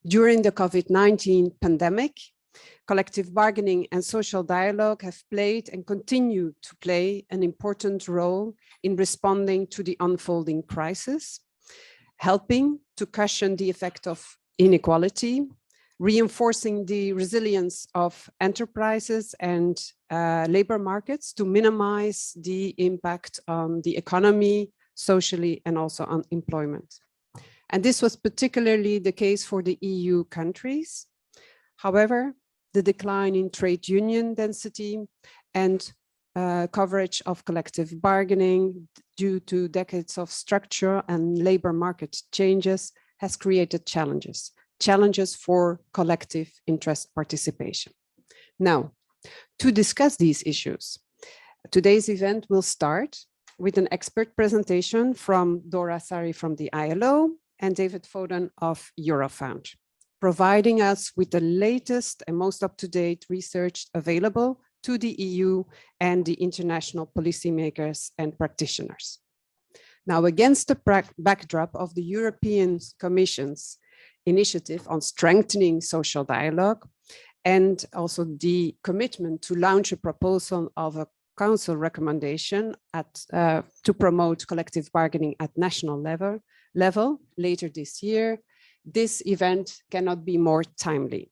During the COVID-19 pandemic, collective bargaining and social dialogue have played and continue to play an important role in responding to the unfolding crisis, helping to cushion the effect of inequality, reinforcing the resilience of enterprises and labor markets to minimize the impact on the economy, socially, and also on employment. And this was particularly the case for the EU countries. However, the decline in trade union density and coverage of collective bargaining due to decades of structure and labor market changes has created challenges for collective interest participation. Now, to discuss these issues, today's event will start with an expert presentation from Dora Sari from the ILO and David Foden of Eurofound, providing us with the latest and most up-to-date research available to the EU and the international policymakers and practitioners. Now, against the backdrop of the European Commission's initiative on strengthening social dialogue and also the commitment to launch a proposal of a Council recommendation to promote collective bargaining at national level later this year, this event cannot be more timely.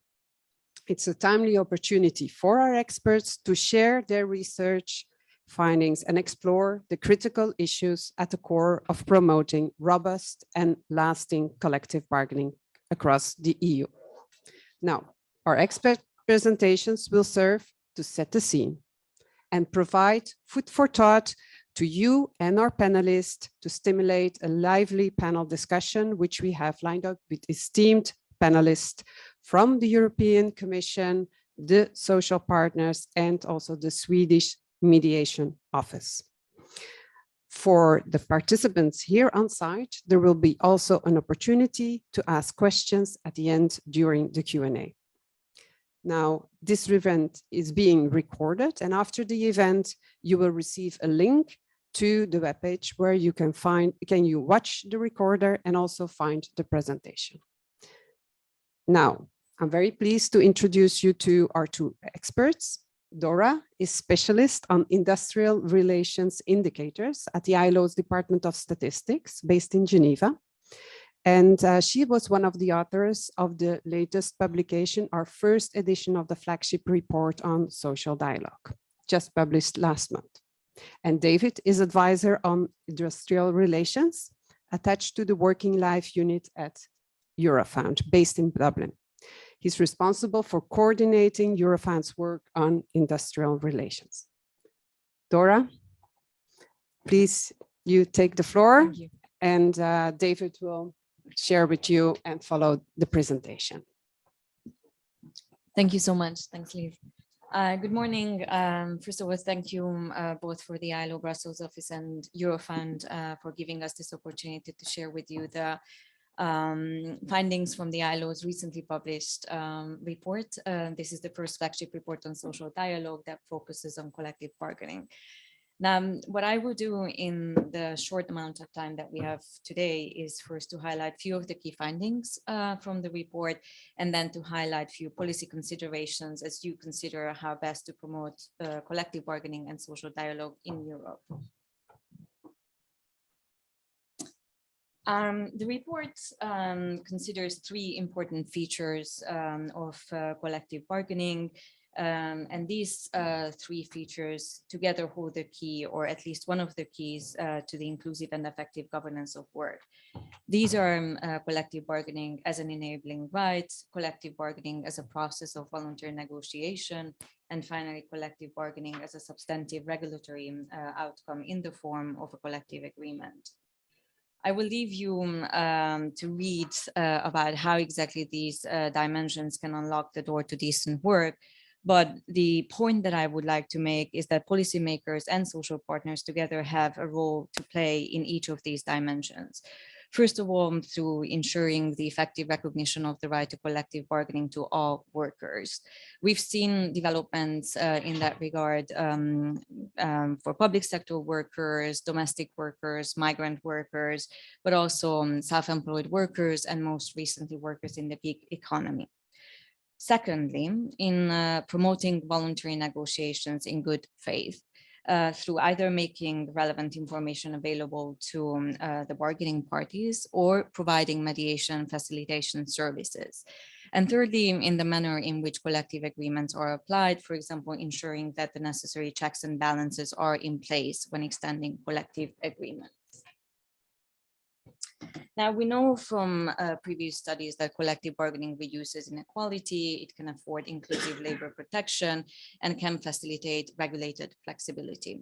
It's a timely opportunity for our experts to share their research findings and explore the critical issues at the core of promoting robust and lasting collective bargaining across the EU. Now, our expert presentations will serve to set the scene and provide food for thought to you and our panelists to stimulate a lively panel discussion, which we have lined up with esteemed panelists from the European Commission, the social partners, and also the Swedish Mediation Office. For the participants here on site, there will be also an opportunity to ask questions at the end during the Q&A. Now, this event is being recorded, and after the event, you will receive a link to the webpage where you can watch the recorder and also find the presentation. Now, I'm very pleased to introduce you to our two experts. Dora is specialist on industrial relations indicators at the ILO's Department of Statistics based in Geneva. And she was one of the authors of the latest publication, our first edition of the flagship report on social dialogue, just published last month. And David is advisor on industrial relations attached to the Working Life Unit at Eurofound, based in Dublin. He's responsible for coordinating Eurofound's work on industrial relations. Dora, please, you take the floor. Thank you. And David will share with you and follow the presentation. Thank you so much. Thanks, Liv. Good morning. First of all, thank you both for the ILO Brussels office and Eurofound for giving us this opportunity to share with you the findings from the ILO's recently published report. This is the first flagship report on social dialogue that focuses on collective bargaining. Now, what I will do in the short amount of time that we have today is first to highlight a few of the key findings from the report, and then to highlight a few policy considerations as you consider how best to promote collective bargaining and social dialogue in Europe. The report considers three important features of collective bargaining. And these three features together hold the key, or at least one of the keys, to the inclusive and effective governance of work. These are collective bargaining as an enabling right, collective bargaining as a process of voluntary negotiation, and finally, collective bargaining as a substantive regulatory outcome in the form of a collective agreement. I will leave you to read about how exactly these dimensions can unlock the door to decent work. But the point that I would like to make is that policymakers and social partners together have a role to play in each of these dimensions. First of all, through ensuring the effective recognition of the right to collective bargaining to all workers. We've seen developments in that regard for public sector workers, domestic workers, migrant workers, but also self-employed workers, and most recently workers in the gig economy. Secondly, in promoting voluntary negotiations in good faith, through either making relevant information available to the bargaining parties or providing mediation facilitation services. And thirdly, in the manner in which collective agreements are applied, for example, ensuring that the necessary checks and balances are in place when extending collective agreements. Now, we know from previous studies that collective bargaining reduces inequality, it can afford inclusive labor protection, and can facilitate regulated flexibility.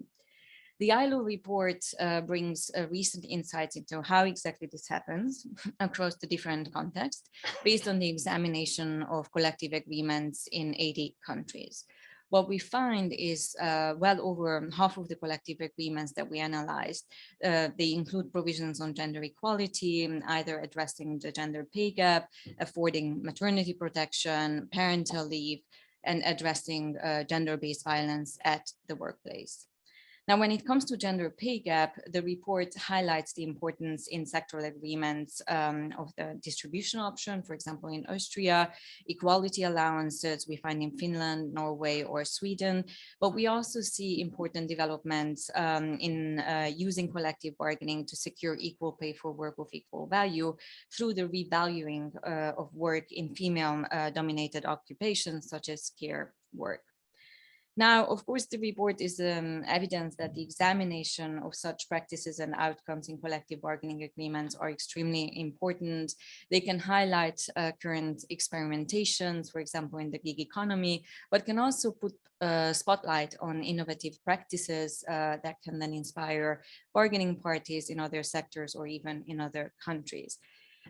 The ILO report brings recent insights into how exactly this happens across the different contexts, based on the examination of collective agreements in 80 countries. What we find is well over half of the collective agreements that we analyzed, they include provisions on gender equality, either addressing the gender pay gap, affording maternity protection, parental leave, and addressing gender-based violence at the workplace. Now, when it comes to gender pay gap, the report highlights the importance in sectoral agreements of the distribution option, for example, in Austria, equality allowances we find in Finland, Norway, or Sweden. But we also see important developments in using collective bargaining to secure equal pay for work of equal value through the revaluing of work in female-dominated occupations, such as care work. Now, of course, the report is evidence that the examination of such practices and outcomes in collective bargaining agreements are extremely important. They can highlight current experimentations, for example, in the gig economy, but can also put a spotlight on innovative practices that can then inspire bargaining parties in other sectors or even in other countries.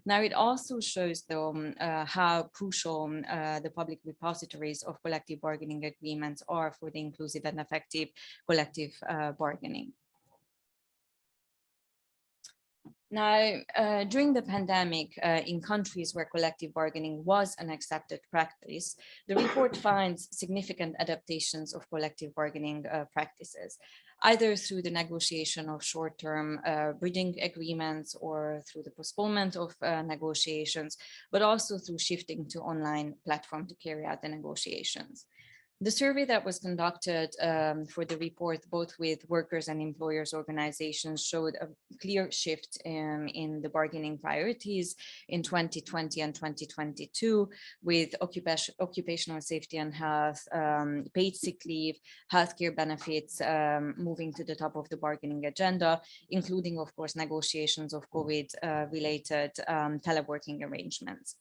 Now, it also shows, though, how crucial the public repositories of collective bargaining agreements are for the inclusive and effective collective bargaining. Now, during the pandemic, in countries where collective bargaining was an accepted practice, the report finds significant adaptations of collective bargaining practices, either through the negotiation of short-term bridging agreements or through the postponement of negotiations, but also through shifting to online platform to carry out the negotiations. The survey that was conducted for the report, both with workers and employers organizations, showed a clear shift in the bargaining priorities in 2020 and 2022, with occupational safety and health, paid sick leave, healthcare benefits moving to the top of the bargaining agenda, including, of course, negotiations of COVID-related teleworking arrangements.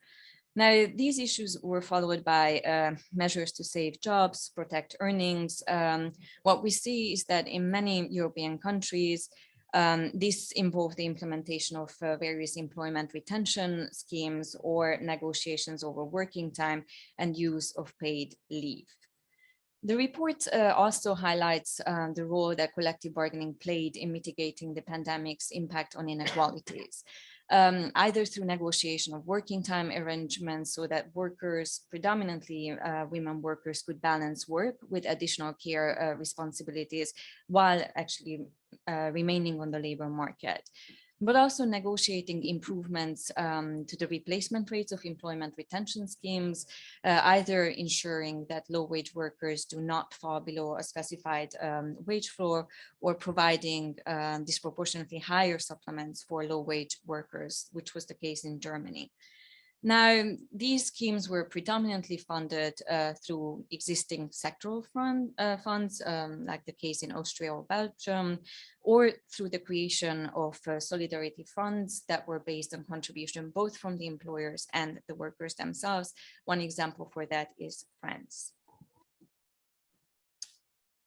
Now, these issues were followed by measures to save jobs, protect earnings. What we see is that in many European countries, this involved the implementation of various employment retention schemes or negotiations over working time and use of paid leave. The report also highlights the role that collective bargaining played in mitigating the pandemic's impact on inequalities. Either through negotiation of working time arrangements so that workers, predominantly women workers, could balance work with additional care responsibilities while actually remaining on the labor market, but also negotiating improvements to the replacement rates of employment retention schemes, either ensuring that low-wage workers do not fall below a specified wage floor, or providing disproportionately higher supplements for low-wage workers, which was the case in Germany. Now, these schemes were predominantly funded through existing sectoral funds, like the case in Austria or Belgium, or through the creation of solidarity funds that were based on contribution both from the employers and the workers themselves. One example for that is France.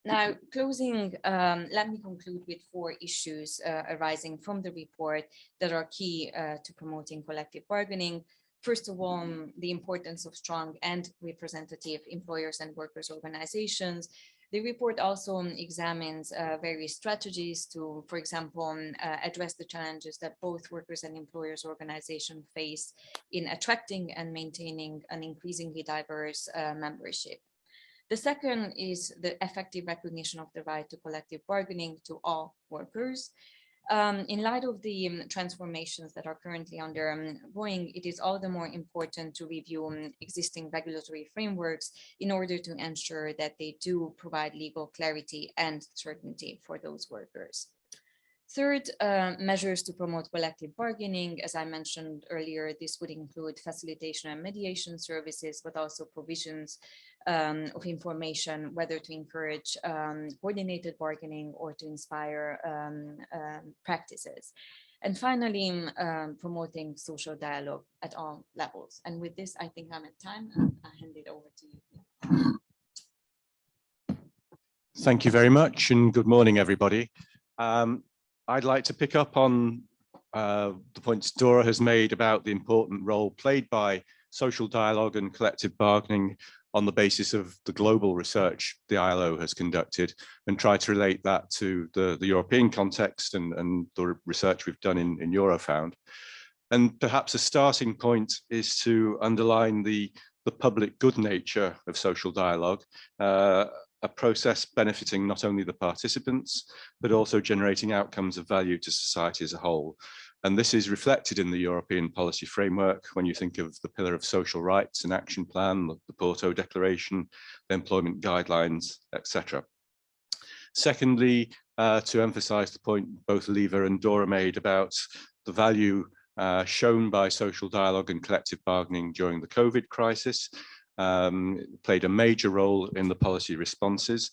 Now, closing, let me conclude with 4 issues arising from the report that are key to promoting collective bargaining. First of all, the importance of strong and representative employers and workers organizations. The report also examines various strategies to, for example, address the challenges that both workers and employers organizations face in attracting and maintaining an increasingly diverse membership. The second is the effective recognition of the right to collective bargaining to all workers. In light of the transformations that are currently undergoing, it is all the more important to review existing regulatory frameworks in order to ensure that they do provide legal clarity and certainty for those workers. Third, measures to promote collective bargaining. As I mentioned earlier, this would include facilitation and mediation services, but also provisions of information, whether to encourage coordinated bargaining or to inspire practices. And finally, promoting social dialogue at all levels. And with this, I think I'm at time, and I hand it over to you. Thank you very much, and good morning, everybody. I'd like to pick up on the points Dora has made about the important role played by social dialogue and collective bargaining on the basis of the global research the ILO has conducted, and try to relate that to the European context and the research we've done in Eurofound. And perhaps a starting point is to underline the public good nature of social dialogue, a process benefiting not only the participants, but also generating outcomes of value to society as a whole. And this is reflected in the European policy framework when you think of the pillar of social rights and action plan, the Porto Declaration, the employment guidelines, etc. Secondly, to emphasize the point both Leva and Dora made about the value shown by social dialogue and collective bargaining during the COVID crisis, played a major role in the policy responses.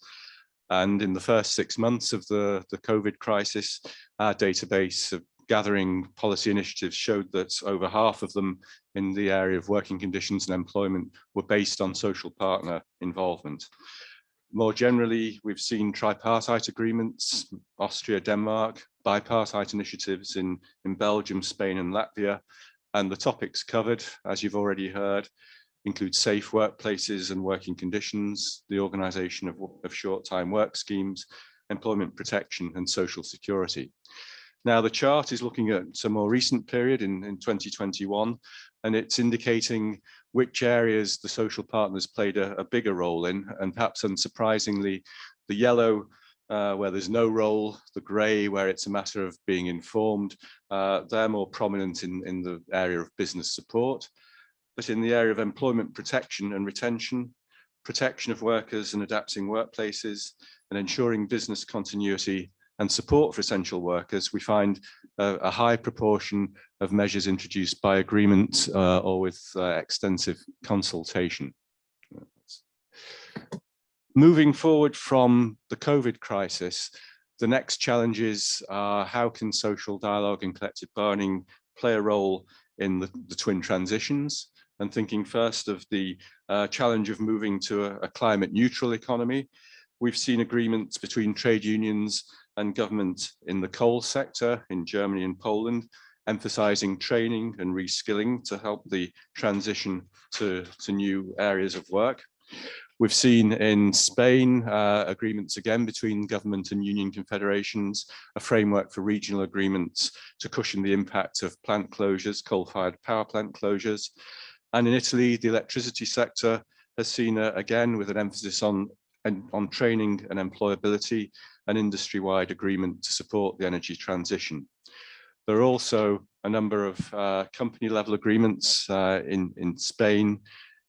And in the first 6 months of the COVID crisis, our database of gathering policy initiatives showed that over half of them in the area of working conditions and employment were based on social partner involvement. More generally, we've seen tripartite agreements, Austria, Denmark, bipartite initiatives in Belgium, Spain, and Latvia. And the topics covered, as you've already heard, include safe workplaces and working conditions, the organisation of short-time work schemes, employment protection, and social security. Now, the chart is looking at a more recent period in 2021, and it's indicating which areas the social partners played a bigger role in, and perhaps unsurprisingly, the yellow, where there's no role, the grey, where it's a matter of being informed, they're more prominent in the area of business support. But in the area of employment protection and retention, protection of workers and adapting workplaces, and ensuring business continuity and support for essential workers, we find a high proportion of measures introduced by agreement or with extensive consultation. Moving forward from the COVID crisis, the next challenges are how can social dialogue and collective bargaining play a role in the twin transitions? And thinking first of the challenge of moving to a climate neutral economy, we've seen agreements between trade unions and government in the coal sector in Germany and Poland, emphasizing training and reskilling to help the transition to new areas of work. We've seen in Spain agreements again between government and union confederations, a framework for regional agreements to cushion the impact of plant closures, coal-fired power plant closures. And in Italy, the electricity sector has seen, again, with an emphasis on training and employability, an industry-wide agreement to support the energy transition. There are also a number of company-level agreements in Spain,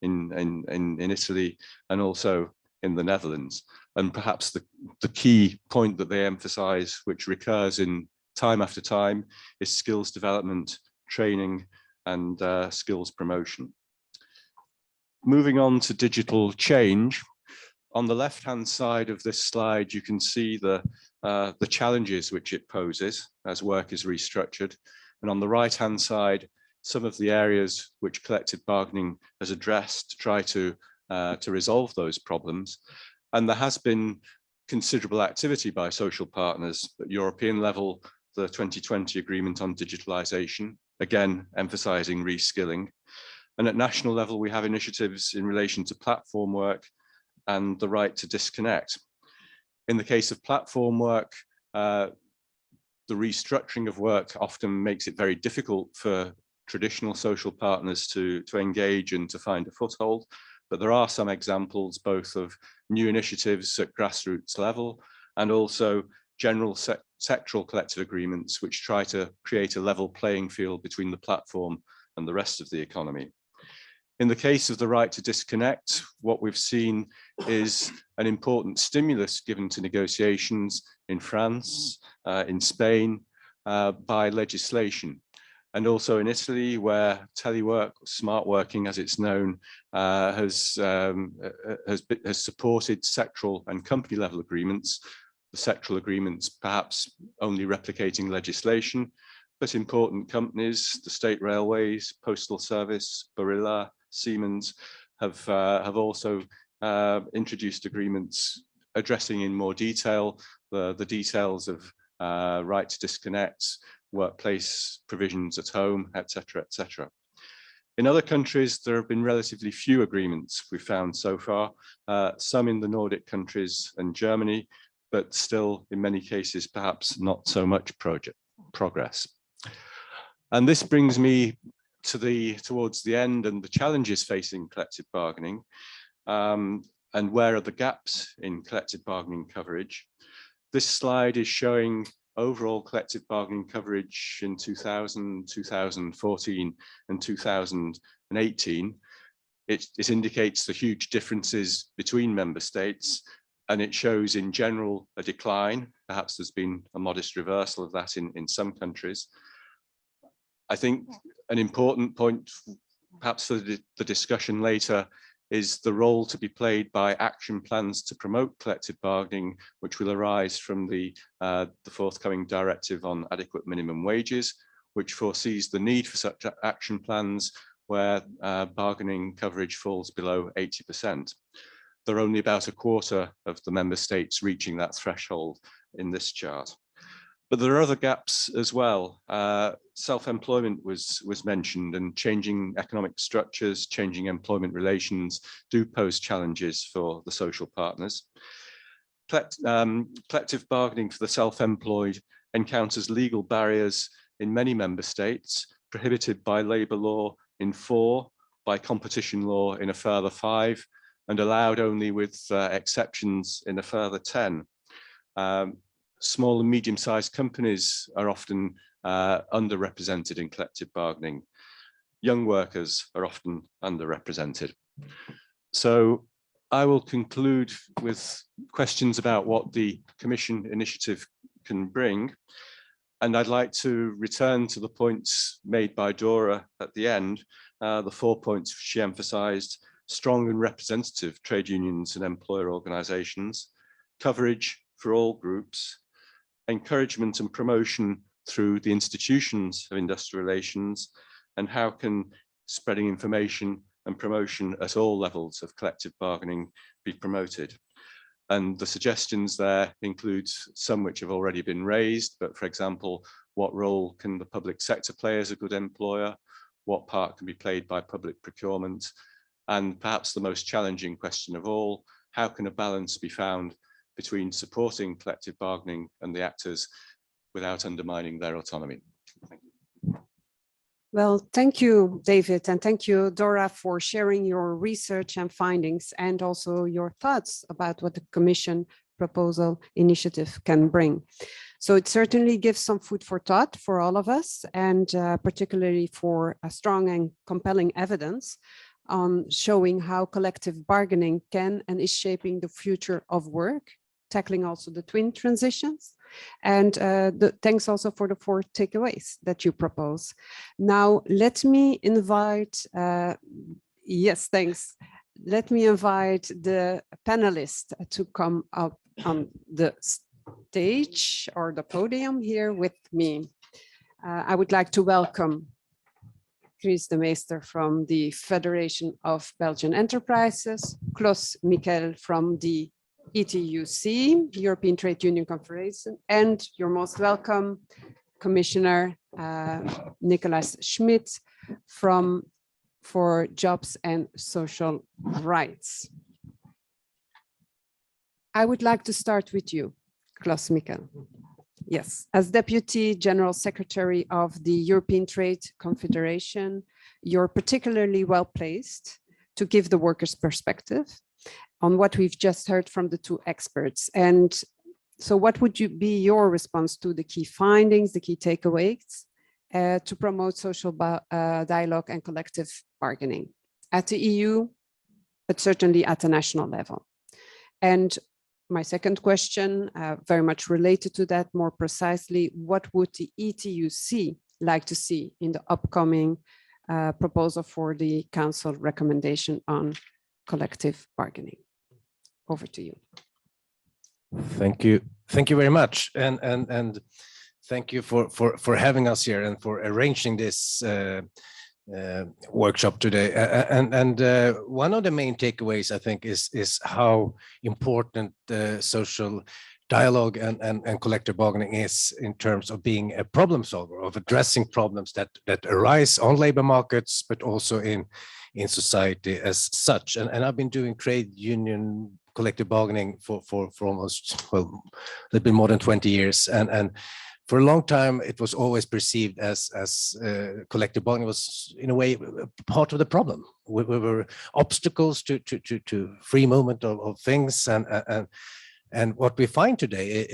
in Italy, and also in the Netherlands. And perhaps the key point that they emphasize, which recurs in time after time, is skills development, training, and skills promotion. Moving on to digital change, on the left-hand side of this slide, you can see the challenges which it poses as work is restructured. And on the right-hand side, some of the areas which collective bargaining has addressed to try to resolve those problems. And there has been considerable activity by social partners at European level, the 2020 agreement on digitalization, again, emphasizing reskilling. And at national level, we have initiatives in relation to platform work and the right to disconnect. In the case of platform work, the restructuring of work often makes it very difficult for traditional social partners to engage and to find a foothold. But there are some examples both of new initiatives at grassroots level and also general sectoral collective agreements which try to create a level playing field between the platform and the rest of the economy. In the case of the right to disconnect, what we've seen is an important stimulus given to negotiations in France, in Spain, by legislation. And also in Italy, where telework, smart working as it's known, has supported sectoral and company level agreements. The sectoral agreements perhaps only replicating legislation, but important companies, the state railways, postal service, Barilla, Siemens, have also introduced agreements addressing in more detail the details of right to disconnect, workplace provisions at home, etc., etc. In other countries, there have been relatively few agreements we've found so far, some in the Nordic countries and Germany, but still in many cases, perhaps not so much progress. And this brings me towards the end and the challenges facing collective bargaining, and where are the gaps in collective bargaining coverage. This slide is showing overall collective bargaining coverage in 2000, 2014 and 2018. It indicates the huge differences between member states, and it shows in general a decline. Perhaps there's been a modest reversal of that in some countries. I think an important point, perhaps for the discussion later, is the role to be played by action plans to promote collective bargaining, which will arise from the forthcoming directive on adequate minimum wages, which foresees the need for such action plans where bargaining coverage falls below 80%. There are only about a quarter of the member states reaching that threshold in this chart. But there are other gaps as well. Self-employment was mentioned, and changing economic structures, changing employment relations do pose challenges for the social partners. Collective bargaining for the self-employed encounters legal barriers in many member states, prohibited by labour law in 4, by competition law in a further 5, and allowed only with exceptions in a further 10. Small and medium-sized companies are often underrepresented in collective bargaining. Young workers are often underrepresented. So I will conclude with questions about what the Commission initiative can bring. And I'd like to return to the points made by Dora at the end, the 4 points she emphasised: strong and representative trade unions and employer organisations, coverage for all groups, encouragement and promotion through the institutions of industrial relations, and how can spreading information and promotion at all levels of collective bargaining be promoted. And the suggestions there include some which have already been raised, but for example, what role can the public sector play as a good employer? What part can be played by public procurement? And perhaps the most challenging question of all, how can a balance be found between supporting collective bargaining and the actors without undermining their autonomy? Thank you. Well, thank you, David, and thank you, Dora, for sharing your research and findings and also your thoughts about what the Commission proposal initiative can bring. So it certainly gives some food for thought for all of us, and particularly for a strong and compelling evidence on showing how collective bargaining can and is shaping the future of work, tackling also the twin transitions. And thanks also for the 4 takeaways that you propose. Now, let me invite, yes, thanks. Let me invite the panelists to come up on the stage or the podium here with me. I would like to welcome Chris de Meester from the Federation of Belgian Enterprises, Klos Mikkel from the ETUC, European Trade Union Conference, and you're most welcome, Commissioner Nicolas Schmit for Jobs and Social Rights. I would like to start with you, Klaus Mikkel. Yes, as Deputy General Secretary of the European Trade Confederation, you're particularly well placed to give the workers' perspective on what we've just heard from the two experts. And so what would be your response to the key findings, the key takeaways to promote social dialogue and collective bargaining at the EU, but certainly at the national level? And my second question, very much related to that, more precisely, what would the ETUC like to see in the upcoming proposal for the Council recommendation on collective bargaining? Over to you. Thank you very much, and thank you for having us here and for arranging this workshop today. And one of the main takeaways, I think, is how important social dialogue and collective bargaining is in terms of being a problem solver, of addressing problems that arise on labor markets, but also in society as such. And I've been doing trade union collective bargaining for almost, well, a little bit more than 20 years. And for a long time, it was always perceived as collective bargaining was, in a way, part of the problem. We were obstacles to free movement of things. And what we find today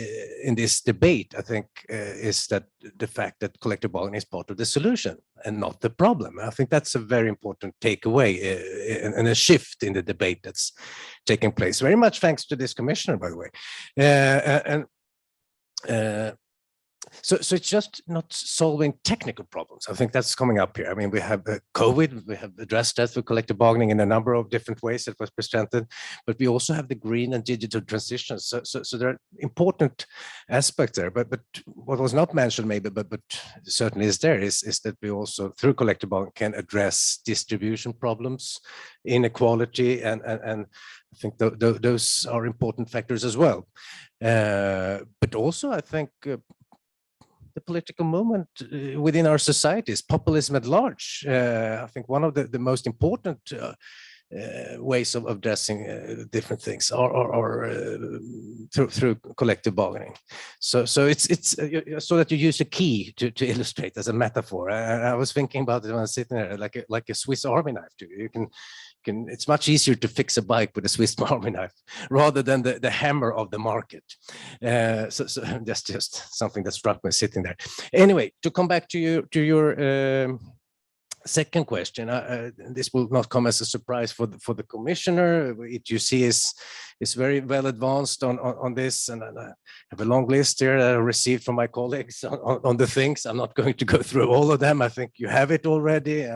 in this debate, I think, is that the fact that collective bargaining is part of the solution and not the problem. I think that's a very important takeaway and a shift in the debate that's taking place. Very much thanks to this commissioner, by the way. So it's just not solving technical problems. I think that's coming up here. I mean, we have COVID, we have addressed that with collective bargaining in a number of different ways that was presented, but we also have the green and digital transitions. So there are important aspects there, but what was not mentioned maybe, but certainly is there, is that we also, through collective bargaining, can address distribution problems, inequality, and I think those are important factors as well. But also, I think, the political movement within our societies, populism at large. I think one of the most important ways of addressing different things are through collective bargaining. So it's so that you use a key to illustrate as a metaphor. I was thinking about it when I was sitting there, like a Swiss Army knife. You can it's much easier to fix a bike with a Swiss Army knife rather than the hammer of the market. So that's just something that struck me sitting there. Anyway, to come back to your second question, this will not come as a surprise for the commissioner. ETUC is very well advanced on this, and I have a long list here that I received from my colleagues on the things. I'm not going to go through all of them. I think you have it already,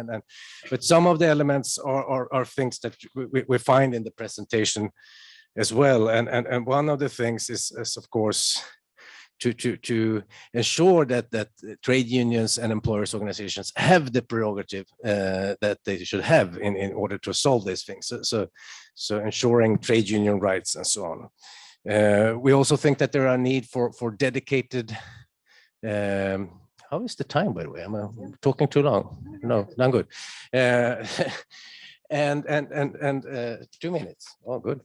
but some of the elements are things that we find in the presentation as well. And one of the things is of course, to ensure that trade unions and employers organizations have the prerogative that they should have in order to solve these things. So ensuring trade union rights and so on. We also think that there are need for dedicated. How is the time, by the way? Am I talking too long? No, not good. And 2 minutes. Oh, good.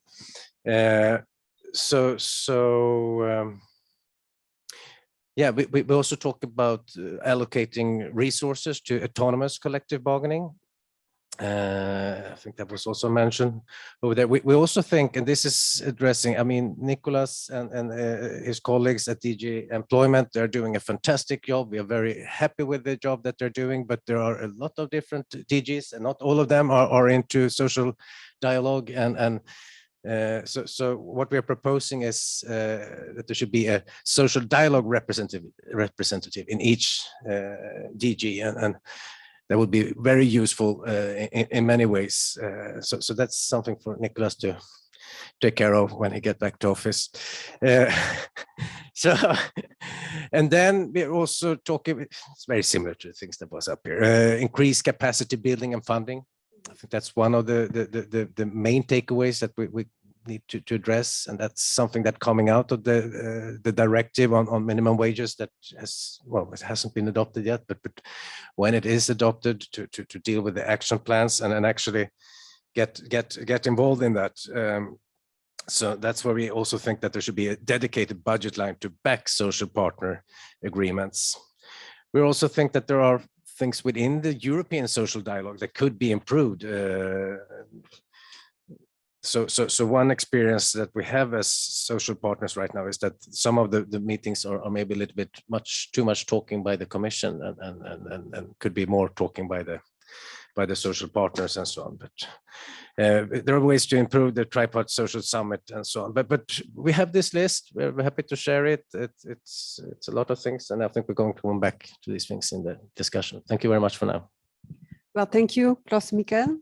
Yeah, we also talk about allocating resources to autonomous collective bargaining. I think that was also mentioned over there. We also think, and this is addressing, I mean, Nicholas and his colleagues at DG Employment, they're doing a fantastic job. We are very happy with the job that they're doing, but there are a lot of different DGs and not all of them are into social dialogue so what we are proposing is that there should be a social dialogue representative in each DG, and that would be very useful in many ways. So that's something for Nicholas to take care of when he gets back to office. And then we're also talking, it's very similar to the things that was up here, increased capacity building and funding. I think that's one of the main takeaways that we need to address, and that's something that coming out of the directive on minimum wages that it hasn't been adopted yet, but when it is adopted, to deal with the action plans and actually get involved in that. So that's where we also think that there should be a dedicated budget line to back social partner agreements. We also think that there are things within the European social dialogue that could be improved. So one experience that we have as social partners right now is that some of the meetings are maybe a little bit too much talking by the Commission and could be more talking by the social partners and so on. But there are ways to improve the Tripart Social Summit and so on. But we have this list. We're happy to share it. It's a lot of things, and I think we're going to come back to these things in the discussion. Thank you very much for now. Well, thank you, Klaus Mikael.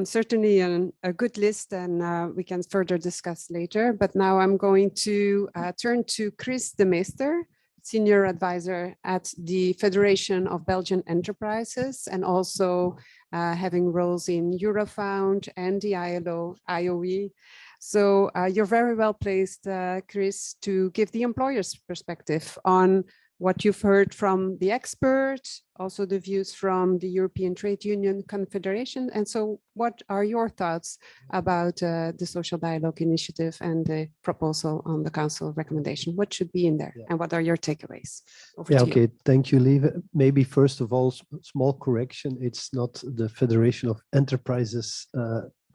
Certainly a good list, and we can further discuss later. But now I'm going to turn to Chris de Meester, Senior Advisor at the Federation of Belgian Enterprises, and also having roles in Eurofound and the IOE. So you're very well placed, Chris, to give the employer's perspective on what you've heard from the expert, also the views from the European Trade Union Confederation. And so what are your thoughts about the Social Dialogue Initiative and the proposal on the Council recommendation? What should be in there? Yeah. And what are your takeaways? Okay, thank you, Lieve. Maybe first of all, small correction. It's not the Federation of Enterprises,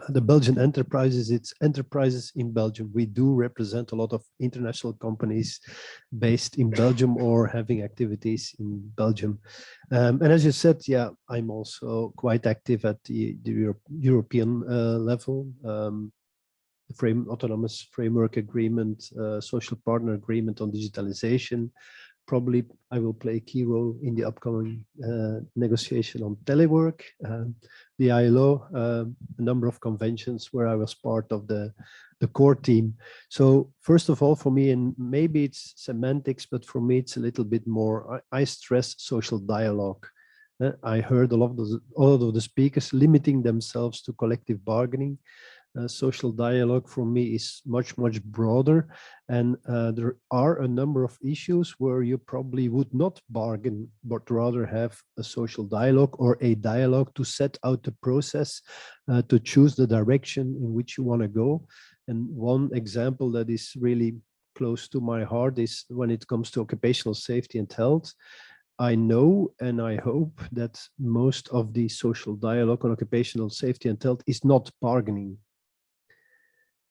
the Belgian enterprises, it's enterprises in Belgium. We do represent a lot of international companies based in Belgium or having activities in Belgium. And as you said, yeah, I'm also quite active at the European level. The Autonomous Framework Agreement, Social Partner Agreement on Digitalization. Probably I will play a key role in the upcoming negotiation on telework, the ILO, a number of conventions where I was part of the core team. So first of all, for me, and maybe it's semantics, but for me, it's a little bit more, I stress social dialogue. I heard a lot of the speakers limiting themselves to collective bargaining. Social dialogue for me is much broader, and there are a number of issues where you probably would not bargain, but rather have a social dialogue or a dialogue to set out the process, to choose the direction in which you want to go. And one example that is really close to my heart is when it comes to occupational safety and health. I know and I hope that most of the social dialogue on occupational safety and health is not bargaining.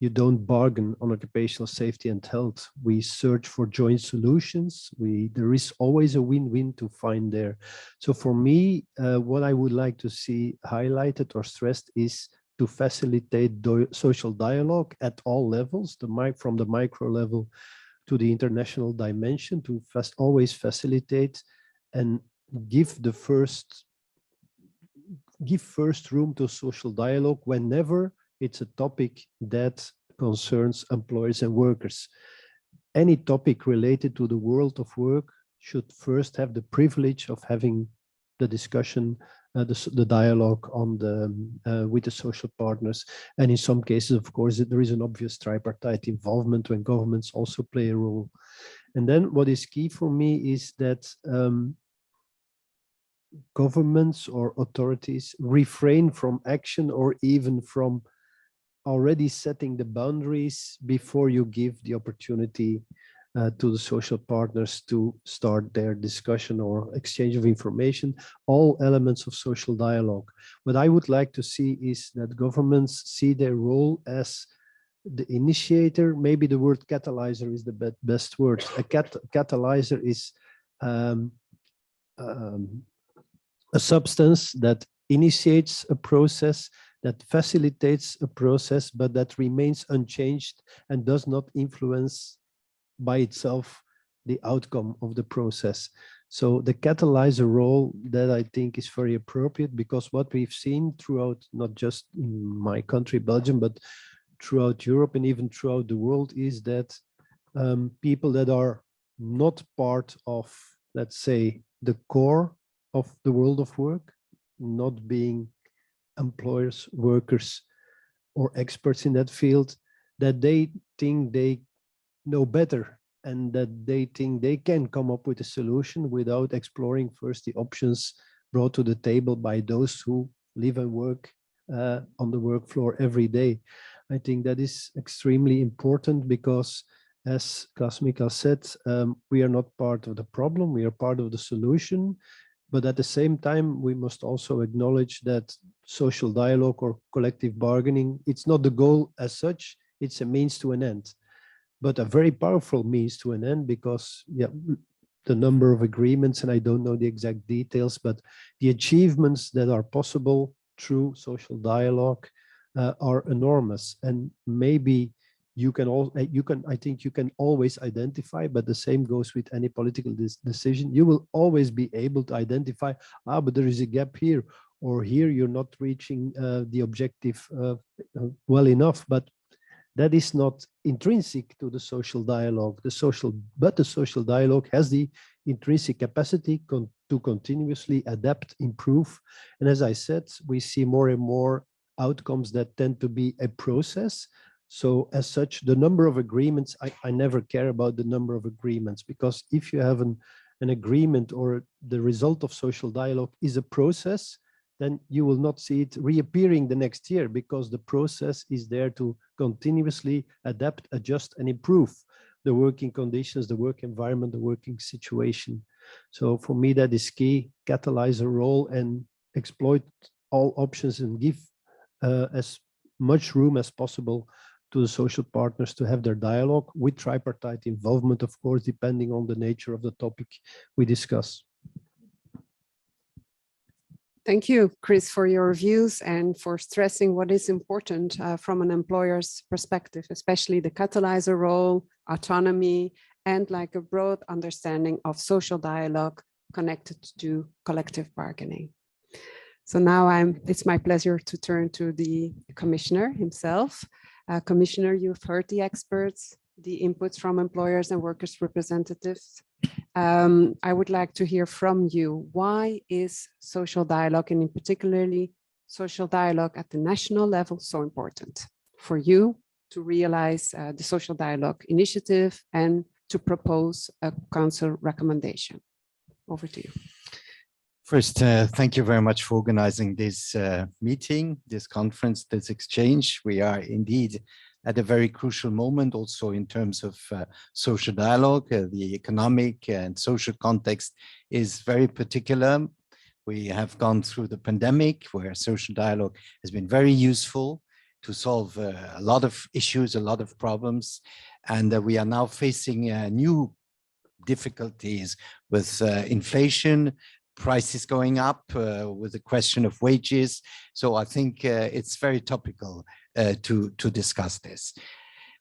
You don't bargain on occupational safety and health. We search for joint solutions. There is always a win-win to find there. So for me, what I would like to see highlighted or stressed is to facilitate social dialogue at all levels, from the micro level to the international dimension, to always facilitate and give first room to social dialogue whenever it's a topic that concerns employers and workers. Any topic related to the world of work should first have the privilege of having the discussion, the dialogue on with the social partners. And in some cases, of course, there is an obvious tripartite involvement when governments also play a role. And then what is key for me is that governments or authorities refrain from action or even from already setting the boundaries before you give the opportunity to the social partners to start their discussion or exchange of information, all elements of social dialogue. What I would like to see is that governments see their role as the initiator. Maybe the word catalyzer is the best word. A catalyzer is a substance that initiates a process, that facilitates a process, but that remains unchanged and does not influence by itself the outcome of the process. So the catalyzer role that I think is very appropriate, because what we've seen throughout, not just in my country, Belgium, but throughout Europe and even throughout the world, is that people that are not part of, let's say, the core of the world of work, not being employers, workers, or experts in that field, that they think they know better and that they think they can come up with a solution without exploring first the options brought to the table by those who live and work on the work floor every day. I think that is extremely important because, as Klaus-Mikael said, we are not part of the problem, we are part of the solution. But at the same time, we must also acknowledge that social dialogue or collective bargaining, it's not the goal as such, it's a means to an end, but a very powerful means to an end, because the number of agreements, and I don't know the exact details, but the achievements that are possible through social dialogue are enormous. And maybe I think you can always identify, but the same goes with any political decision. You will always be able to identify, but there is a gap here, or here you're not reaching the objective well enough. But that is not intrinsic to the social dialogue. The social dialogue has the intrinsic capacity to continuously adapt, improve. And as I said, we see more and more outcomes that tend to be a process. So as such, the number of agreements, I never care about the number of agreements, because if you have an agreement or the result of social dialogue is a process, then you will not see it reappearing the next year, because the process is there to continuously adapt, adjust, and improve the working conditions, the work environment, the working situation. So for me, that is key. Catalyze a role and exploit all options and give as much room as possible to the social partners to have their dialogue with tripartite involvement, of course, depending on the nature of the topic we discuss. Thank you, Chris, for your views and for stressing what is important from an employer's perspective, especially the catalyzer role, autonomy, and like a broad understanding of social dialogue connected to collective bargaining. So now it's my pleasure to turn to the commissioner himself. Commissioner, you've heard the experts, the inputs from employers and workers' representatives. I would like to hear from you. Why is social dialogue, and in particularly social dialogue at the national level, so important for you to realize the social dialogue initiative and to propose a council recommendation? Over to you. First, thank you very much for organizing this meeting, this conference, this exchange. We are indeed at a very crucial moment also in terms of social dialogue. The economic and social context is very particular. We have gone through the pandemic where social dialogue has been very useful to solve a lot of issues, a lot of problems. And we are now facing new difficulties with inflation, prices going up, with the question of wages. So I think it's very topical to discuss this.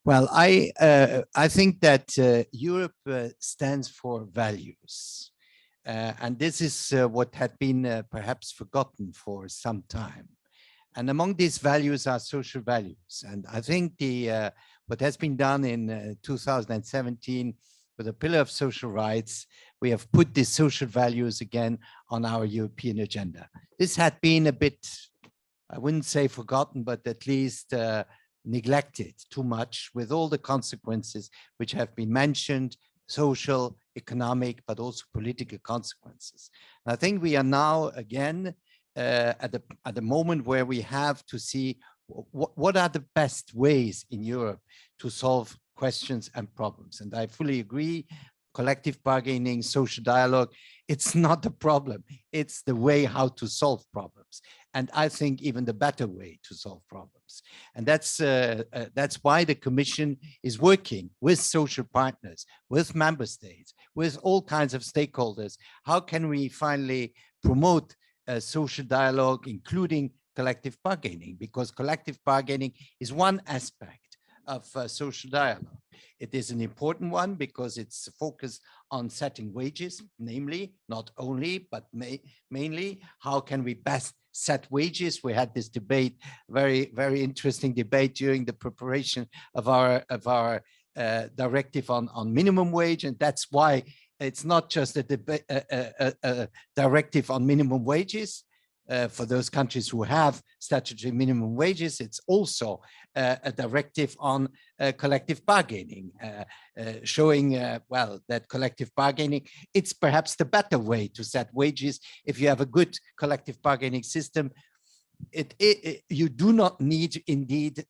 Well, I think that Europe stands for values. And this is what had been perhaps forgotten for some time. And among these values are social values. And I think what has been done in 2017 with the pillar of social rights, we have put these social values again on our European agenda. This had been a bit, I wouldn't say forgotten, but at least neglected too much, with all the consequences which have been mentioned, social, economic, but also political consequences. And I think we are now again at the moment where we have to see what are the best ways in Europe to solve questions and problems. And I fully agree, collective bargaining, social dialogue, it's not the problem, it's the way how to solve problems. And I think even the better way to solve problems. And that's why the Commission is working with social partners, with member states, with all kinds of stakeholders. How can we finally promote social dialogue, including collective bargaining? Because collective bargaining is one aspect of social dialogue. It is an important one because it's focused on setting wages, namely, not only, but mainly, how can we best set wages? We had this debate, very, very interesting debate during the preparation of our directive on minimum wage. And that's why it's not just a directive on minimum wages, for those countries who have statutory minimum wages. It's also a directive on collective bargaining, showing, well, that collective bargaining, it's perhaps the better way to set wages. If you have a good collective bargaining system, you do not need indeed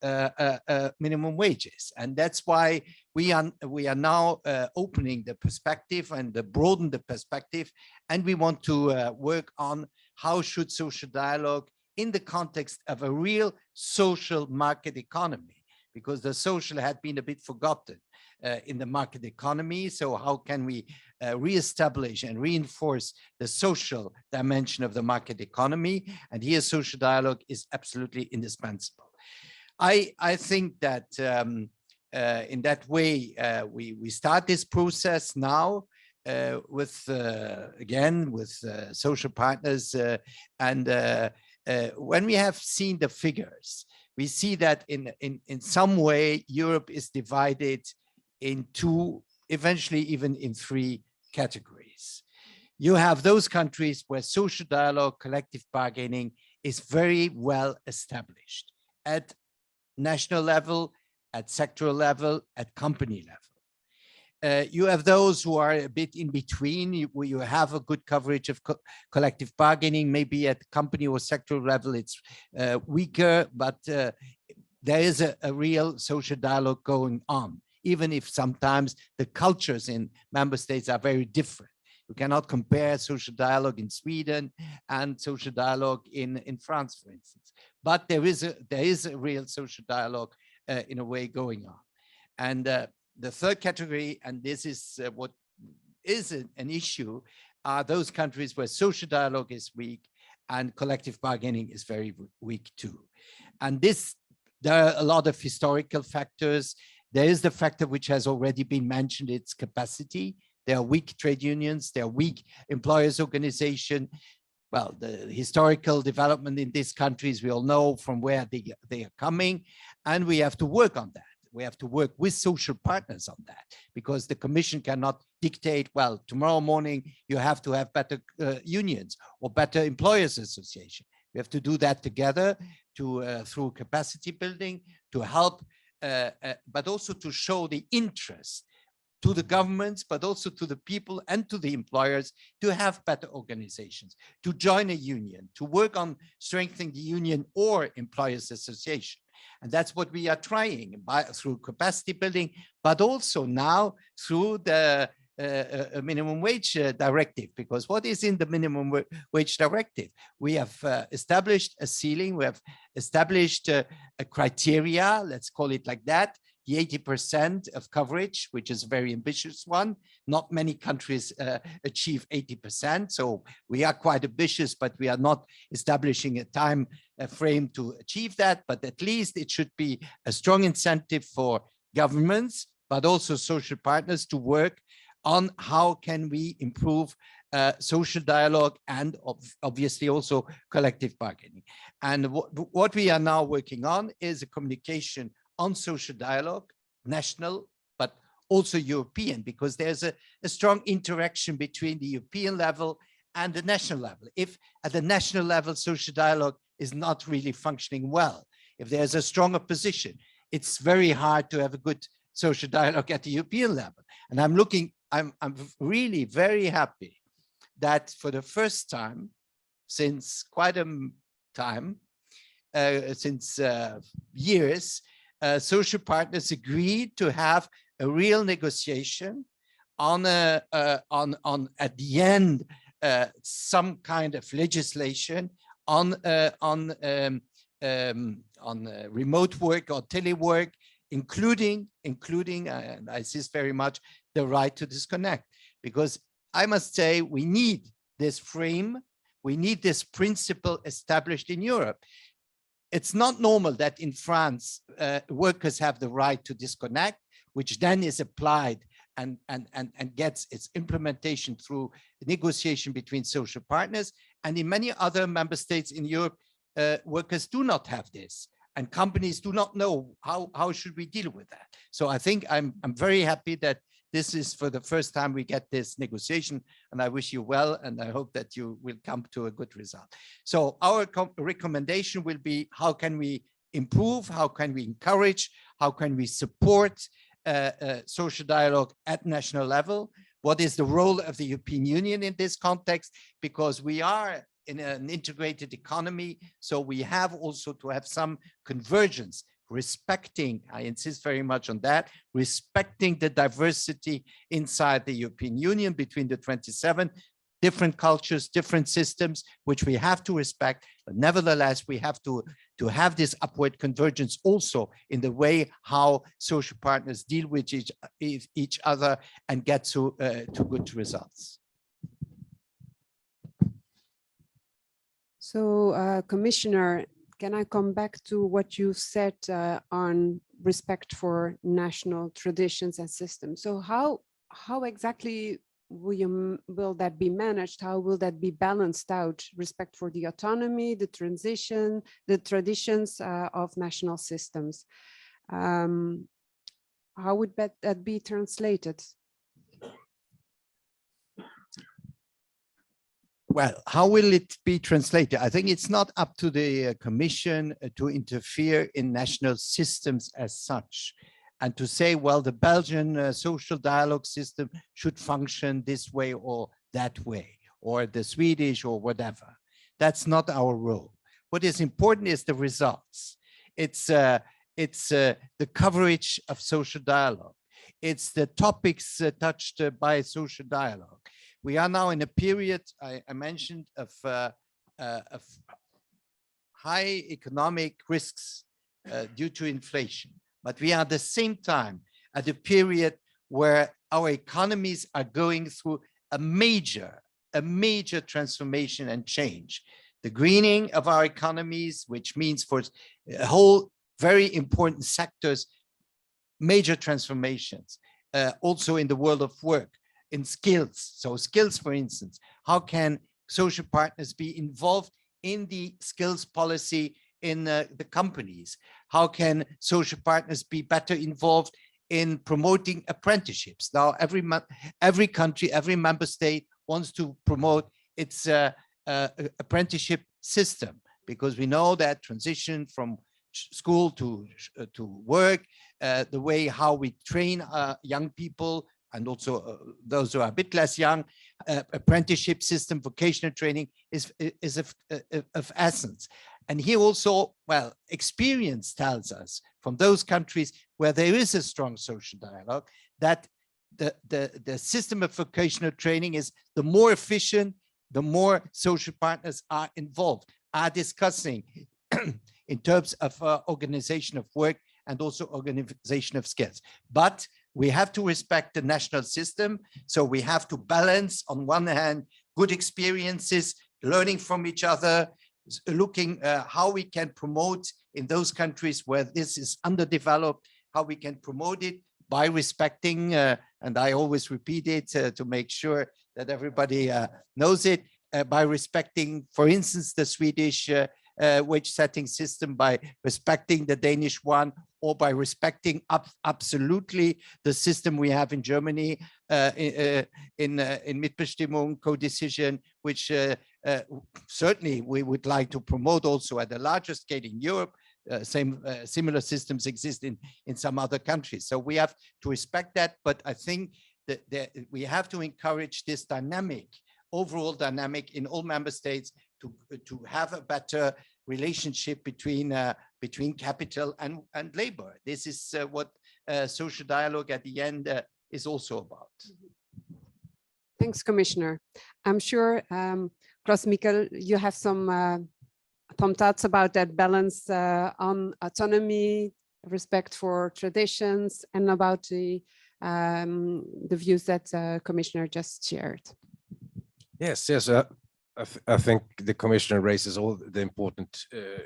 minimum wages, and that's why we are now opening the perspective and broaden the perspective, and we want to work on how should social dialogue in the context of a real social market economy, because the social had been a bit forgotten in the market economy. So how can we reestablish and reinforce the social dimension of the market economy? And here social dialogue is absolutely indispensable. I think that in that way, we start this process now with, again, with social partners. And when we have seen the figures, we see that in some way, Europe is divided in two, eventually even in three categories. You have those countries where social dialogue, collective bargaining is very well established at national level, at sectoral level, at company level. You have those who are a bit in between, where you have a good coverage of collective bargaining, maybe at company or sectoral level, it's weaker, but there is a real social dialogue going on, even if sometimes the cultures in member states are very different. You cannot compare social dialogue in Sweden and social dialogue in France, for instance. But there is a real social dialogue in a way going on. And the third category, and this is what is an issue, are those countries where social dialogue is weak and collective bargaining is very weak too. And there are a lot of historical factors. There is the factor which has already been mentioned, it's capacity. There are weak trade unions, there are weak employers' organization. Well, the historical development in these countries, we all know from where they are coming, and we have to work on that. We have to work with social partners on that, because the Commission cannot dictate, well, tomorrow morning you have to have better unions or better employers' association. We have to do that together through capacity building, to help, but also to show the interest to the governments, but also to the people and to the employers to have better organizations, to join a union, to work on strengthening the union or employers association. And that's what we are trying through capacity building, but also now through the minimum wage directive, because what is in the minimum wage directive? We have established a ceiling, we have established a criteria, let's call it like that, the 80% of coverage, which is a very ambitious one. Not many countries achieve 80%, so we are quite ambitious, but we are not establishing a time frame to achieve that, but at least it should be a strong incentive for governments, but also social partners to work on how can we improve social dialogue and obviously also collective bargaining. And what we are now working on is a communication on social dialogue, national, but also European, because there's a strong interaction between the European level and the national level. If at the national level, social dialogue is not really functioning well, if there's a strong opposition, it's very hard to have a good social dialogue at the European level. And I'm really very happy that for the first time since quite a time, since years, social partners agreed to have a real negotiation on at the end some kind of legislation on remote work or telework, including and I insist very much, the right to disconnect, because I must say we need this frame, we need this principle established in Europe. It's not normal that in France, workers have the right to disconnect, which then is applied and gets its implementation through negotiation between social partners. And in many other member states in Europe, workers do not have this, and companies do not know how should we deal with that. So I think I'm very happy that this is for the first time we get this negotiation, and I wish you well, and I hope that you will come to a good result. So our recommendation will be, how can we improve, how can we encourage, how can we support social dialogue at national level? What is the role of the European Union in this context? Because we are in an integrated economy. So we have also to have some convergence, respecting, I insist very much on that, respecting the diversity inside the European Union between the 27, different cultures, different systems, which we have to respect. But nevertheless, we have to have this upward convergence also in the way how social partners deal with each other and get to good results. So, Commissioner, can I come back to what you said on respect for national traditions and systems? So how exactly will that be managed? How will that be balanced out? Respect for the autonomy, the transition, the traditions of national systems. How would that be translated? Well, how will it be translated? I think it's not up to the Commission to interfere in national systems as such and to say, well, the Belgian social dialogue system should function this way or that way, or the Swedish or whatever. That's not our role. What is important is the results. It's the coverage of social dialogue. It's the topics touched by social dialogue. We are now in a period I mentioned of high economic risks due to inflation, but we are at the same time at a period where our economies are going through a major transformation and change. The greening of our economies, which means for a whole very important sectors, major transformations, also in the world of work, in skills. So skills, for instance, how can social partners be involved in the skills policy in the companies? How can social partners be better involved in promoting apprenticeships? Now, every country, every member state wants to promote its apprenticeship system, because we know that transition from school to work, the way how we train young people, and also those who are a bit less young, apprenticeship system, vocational training is of essence. And here also, well, experience tells us from those countries where there is a strong social dialogue that the system of vocational training is the more efficient, the more social partners are involved, are discussing in terms of organization of work and also organization of skills. But we have to respect the national system. So we have to balance, on one hand, good experiences, learning from each other, looking how we can promote in those countries where this is underdeveloped, how we can promote it by respecting, and I always repeat it to make sure that everybody knows it, by respecting, for instance, the Swedish wage setting system, by respecting the Danish one, or by respecting absolutely the system we have in Germany in Mitbestimmung, co-decision, which certainly we would like to promote also at a larger scale in Europe. Similar systems exist in some other countries. So we have to respect that, but I think that we have to encourage this dynamic, overall dynamic in all member states to have a better relationship between capital and labor. This is what social dialogue at the end is also about. Thanks, Commissioner. I'm sure, Klaus-Michael, you have some thoughts about that balance on autonomy, respect for traditions, and about the views that Commissioner just shared. Yes. I think the Commissioner raises all the important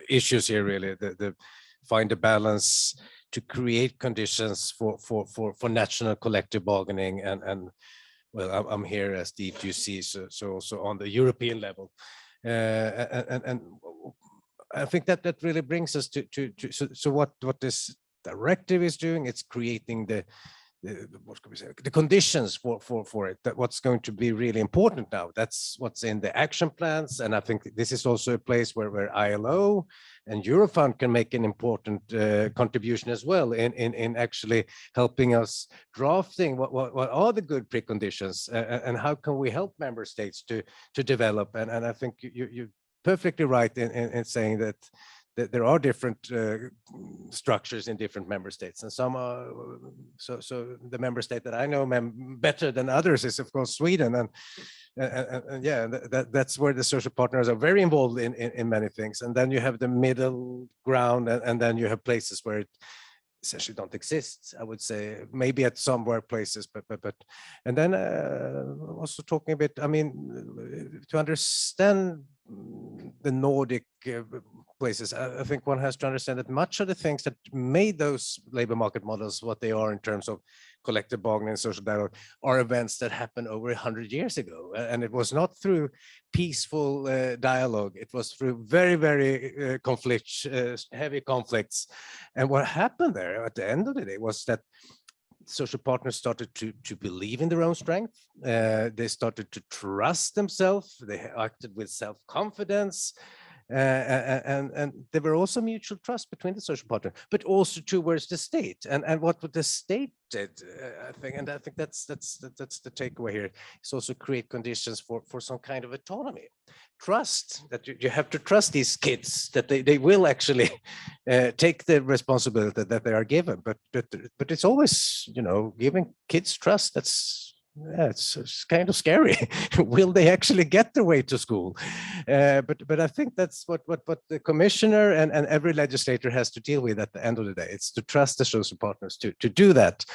issues here, really, the find a balance to create conditions for national collective bargaining and well, I'm here as the D2C, so also on the European level. And I think that really brings us to so what this directive is doing, it's creating what can we say, the conditions for it, that what's going to be really important now. That's what's in the action plans. And I think this is also a place where ILO and Eurofound can make an important contribution as well in actually helping us drafting what are the good preconditions and how can we help member states to develop. And I think you're perfectly right in saying that there are different structures in different member states, and some are so the member state that I know better than others is of course Sweden, and yeah, that's where the social partners are very involved in many things. And then you have the middle ground, and then you have places where it essentially don't exist, I would say, maybe at some workplaces, but and then also talking a bit, I mean, to understand the Nordic places, I think one has to understand that much of the things that made those labor market models what they are in terms of collective bargaining and social dialogue are events that happened over 100 years ago. And it was not through peaceful dialogue. It was through very, very heavy conflicts. And what happened there at the end of the day was that social partners started to believe in their own strength. They started to trust themselves. They acted with self-confidence. And there were also mutual trust between the social partner, but also towards the state. And what the state did, I think that's the takeaway here, is also create conditions for some kind of autonomy. Trust, that you have to trust these kids, that they will actually take the responsibility that they are given. But it's always, you know, giving kids trust. Yeah, it's kind of scary. Will they actually get their way to school? But I think that's what the commissioner and every legislator has to deal with at the end of the day. It's to trust the social partners to do that,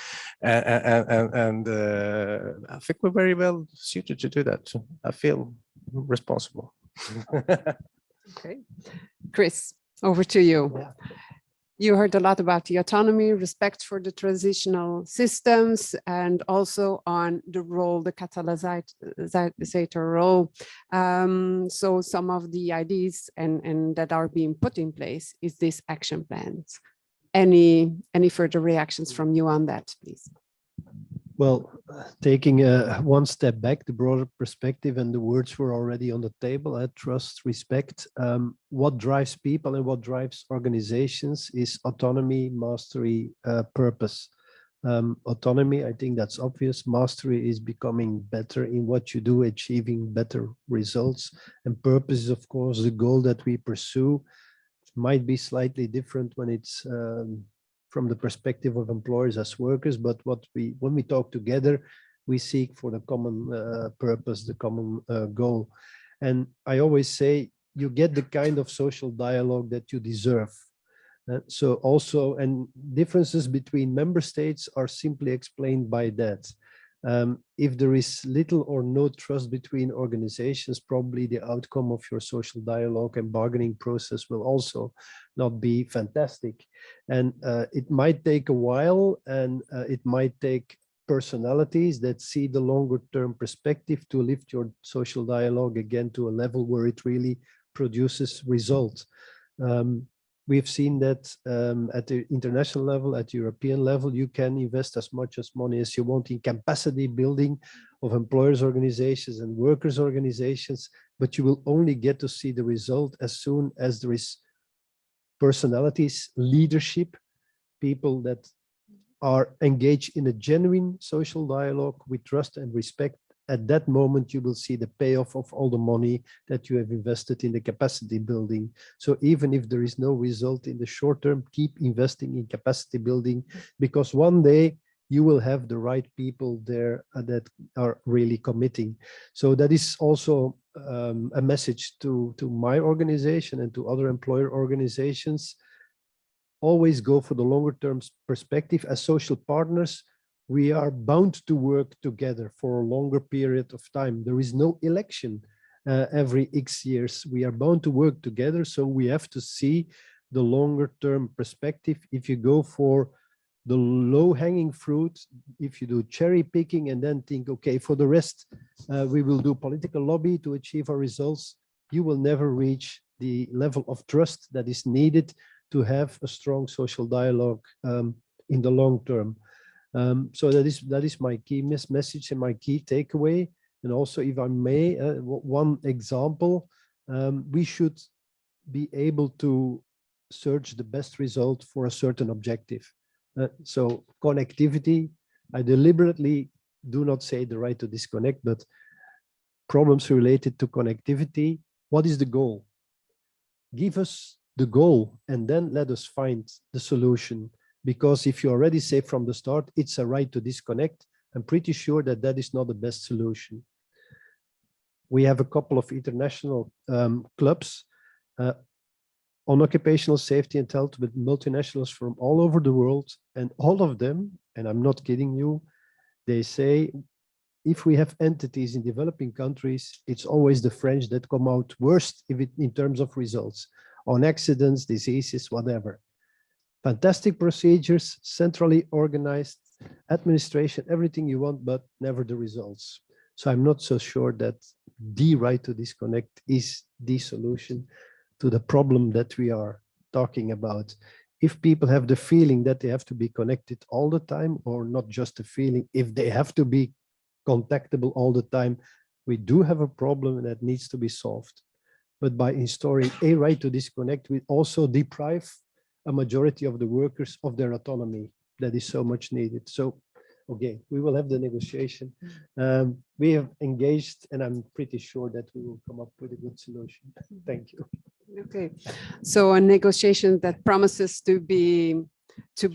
and I think we're very well suited to do that. I feel responsible. Okay, Chris, over to you. Yeah. You heard a lot about the autonomy, respect for the transitional systems, and also on the role, the catalysator role. So some of the ideas and that are being put in place is this action plans. Any further reactions from you on that, please? Well, taking one step back, the broader perspective, and the words were already on the table, trust, respect. What drives people and what drives organizations is autonomy, mastery, purpose. Autonomy, I think that's obvious. Mastery is becoming better in what you do, achieving better results. And purpose is, of course, the goal that we pursue. It might be slightly different when it's from the perspective of employers as workers, but when we talk together, we seek for the common purpose, the common goal. And I always say, you get the kind of social dialogue that you deserve. So also, and differences between member states are simply explained by that. If there is little or no trust between organizations, probably the outcome of your social dialogue and bargaining process will also not be fantastic. And it might take a while, and it might take personalities that see the longer term perspective to lift your social dialogue again to a level where it really produces results. We've seen that at the international level, at the European level, you can invest as much money as you want in capacity building of employers' organizations and workers' organizations, but you will only get to see the result as soon as there is personalities, leadership, people that are engaged in a genuine social dialogue with trust and respect. At that moment, you will see the payoff of all the money that you have invested in the capacity building. So even if there is no result in the short term, keep investing in capacity building, because one day you will have the right people there that are really committing. So that is also a message to my organization and to other employer organizations. Always go for the longer term perspective. As social partners, we are bound to work together for a longer period of time. There is no election every X years. We are bound to work together, so we have to see the longer term perspective. If you go for the low hanging fruit, if you do cherry picking and then think, okay, for the rest, we will do political lobby to achieve our results, you will never reach the level of trust that is needed to have a strong social dialogue in the long term. So that is my key message and my key takeaway. And also, if I may, one example, we should be able to search the best result for a certain objective. So connectivity, I deliberately do not say the right to disconnect, but problems related to connectivity. What is the goal? Give us the goal and then let us find the solution. Because if you already say from the start, it's a right to disconnect, I'm pretty sure that that is not the best solution. We have a couple of international clubs on occupational safety and health with multinationals from all over the world. And all of them, and I'm not kidding you, they say, if we have entities in developing countries, it's always the French that come out worst in terms of results on accidents, diseases, whatever. Fantastic procedures, centrally organized, administration, everything you want, but never the results. So I'm not so sure that the right to disconnect is the solution to the problem that we are talking about. If people have the feeling that they have to be connected all the time, or not just a feeling, if they have to be contactable all the time, we do have a problem that needs to be solved. But by installing a right to disconnect, we also deprive a majority of the workers of their autonomy that is so much needed. So, okay, we will have the negotiation. We have engaged, and I'm pretty sure that we will come up with a good solution. Thank you. Okay, so a negotiation that promises to be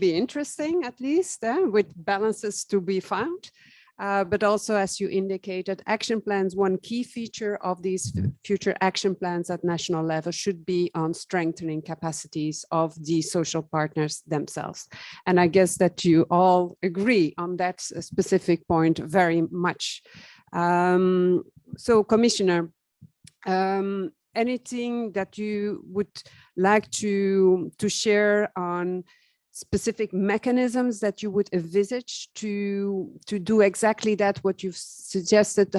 interesting, at least, with balances to be found. But also, as you indicated, action plans, one key feature of these future action plans at national level should be on strengthening capacities of the social partners themselves. And I guess that you all agree on that specific point very much. So, Commissioner, anything that you would like to share on specific mechanisms that you would envisage to do exactly that, what you've suggested,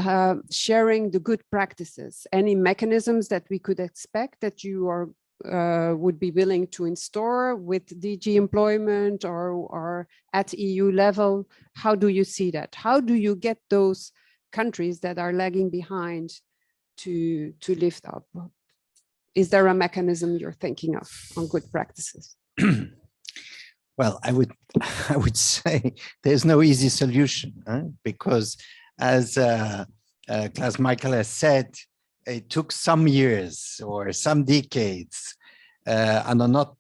sharing the good practices? Any mechanisms that we could expect that you are would be willing to install with DG employment or at EU level? How do you see that? How do you get those countries that are lagging behind to lift up? Is there a mechanism you're thinking of on good practices? Well, I would say there's no easy solution, because as Klaus Michael has said, it took some years or some decades under not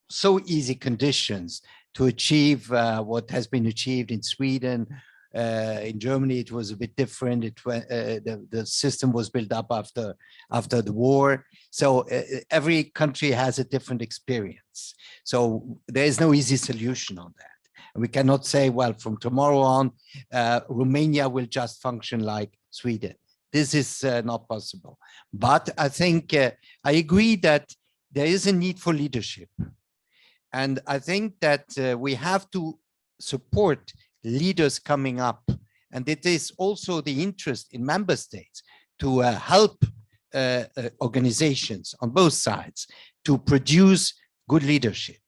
so easy conditions to achieve what has been achieved in Sweden. In Germany, it was a bit different. The system was built up after the war. So every country has a different experience. So there is no easy solution on that. And we cannot say, well, from tomorrow on, Romania will just function like Sweden. This is not possible. But I think I agree that there is a need for leadership. And I think that we have to support leaders coming up. And it is also the interest in member states to help organizations on both sides to produce good leadership.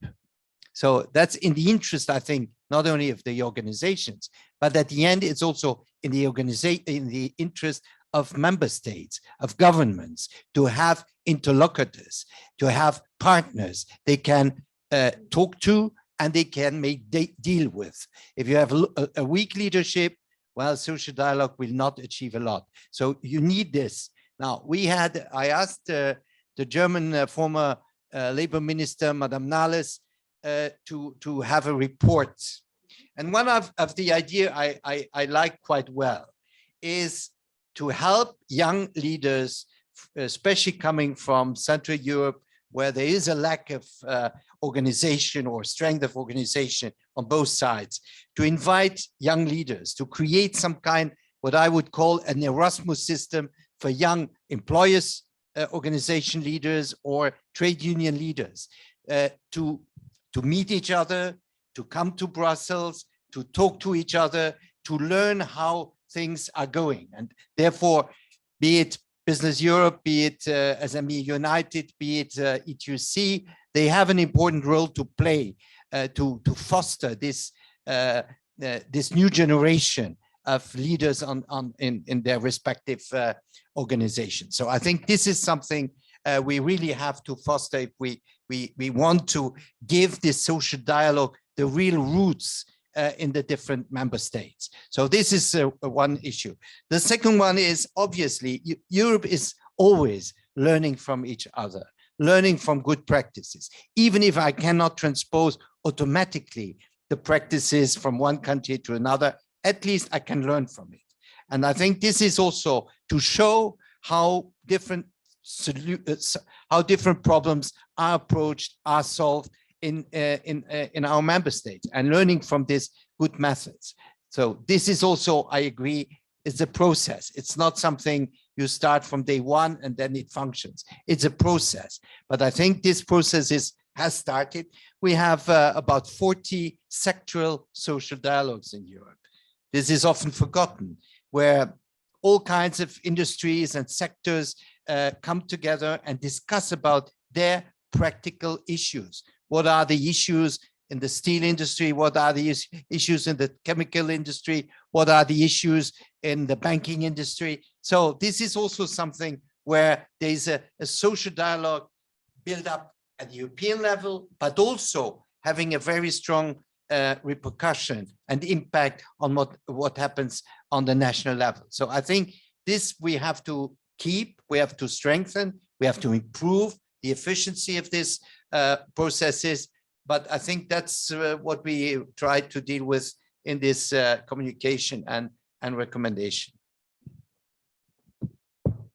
So that's in the interest, I think, not only of the organizations, but at the end, it's also in the interest of member states, of governments, to have interlocutors, to have partners they can talk to and they can make deal with. If you have a weak leadership, well, social dialogue will not achieve a lot. So you need this. Now, I asked the German former labor minister, Madame Nahles, to have a report. And one of the idea I like quite well is to help young leaders, especially coming from Central Europe, where there is a lack of organization or strength of organization on both sides, to invite young leaders to create some kind, what I would call an Erasmus system for young employers, organization leaders or trade union leaders, to meet each other, to come to Brussels, to talk to each other, to learn how things are going. And therefore, be it Business Europe, be it SME United, be it ETUC, they have an important role to play to foster this this new generation of leaders in their respective organizations. So I think this is something we really have to foster if we want to give this social dialogue the real roots in the different member states. So this is one issue. The second one is obviously Europe is always learning from each other, learning from good practices. Even if I cannot transpose automatically the practices from one country to another, at least I can learn from it. And I think this is also to show how different problems are approached, are solved in our member states, and learning from these good methods. So this is also, I agree, it's a process. It's not something you start from day one and then it functions. It's a process. But I think this process has started. We have about 40 sectoral social dialogues in Europe. This is often forgotten, where all kinds of industries and sectors come together and discuss about their practical issues. What are the issues in the steel industry? What are the issues in the chemical industry? What are the issues in the banking industry? So this is also something where there's a social dialogue built up at the European level, but also having a very strong repercussion and impact on what happens on the national level. So I think this we have to keep, we have to strengthen, we have to improve the efficiency of these processes. But I think that's what we try to deal with in this communication and recommendation.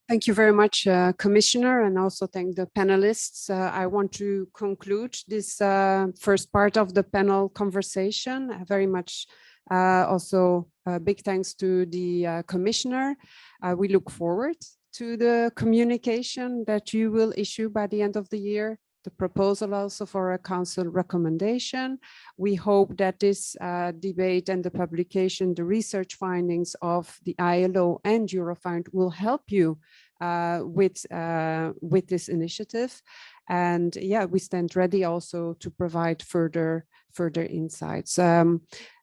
Thank you very much, Commissioner, and also thank the panelists. I want to conclude this first part of the panel conversation. Very much also big thanks to the Commissioner. We look forward to the communication that you will issue by the end of the year, the proposal also for a council recommendation. We hope that this debate and the publication, the research findings of the ILO and Eurofound will help you with this initiative. And yeah, we stand ready also to provide further insights.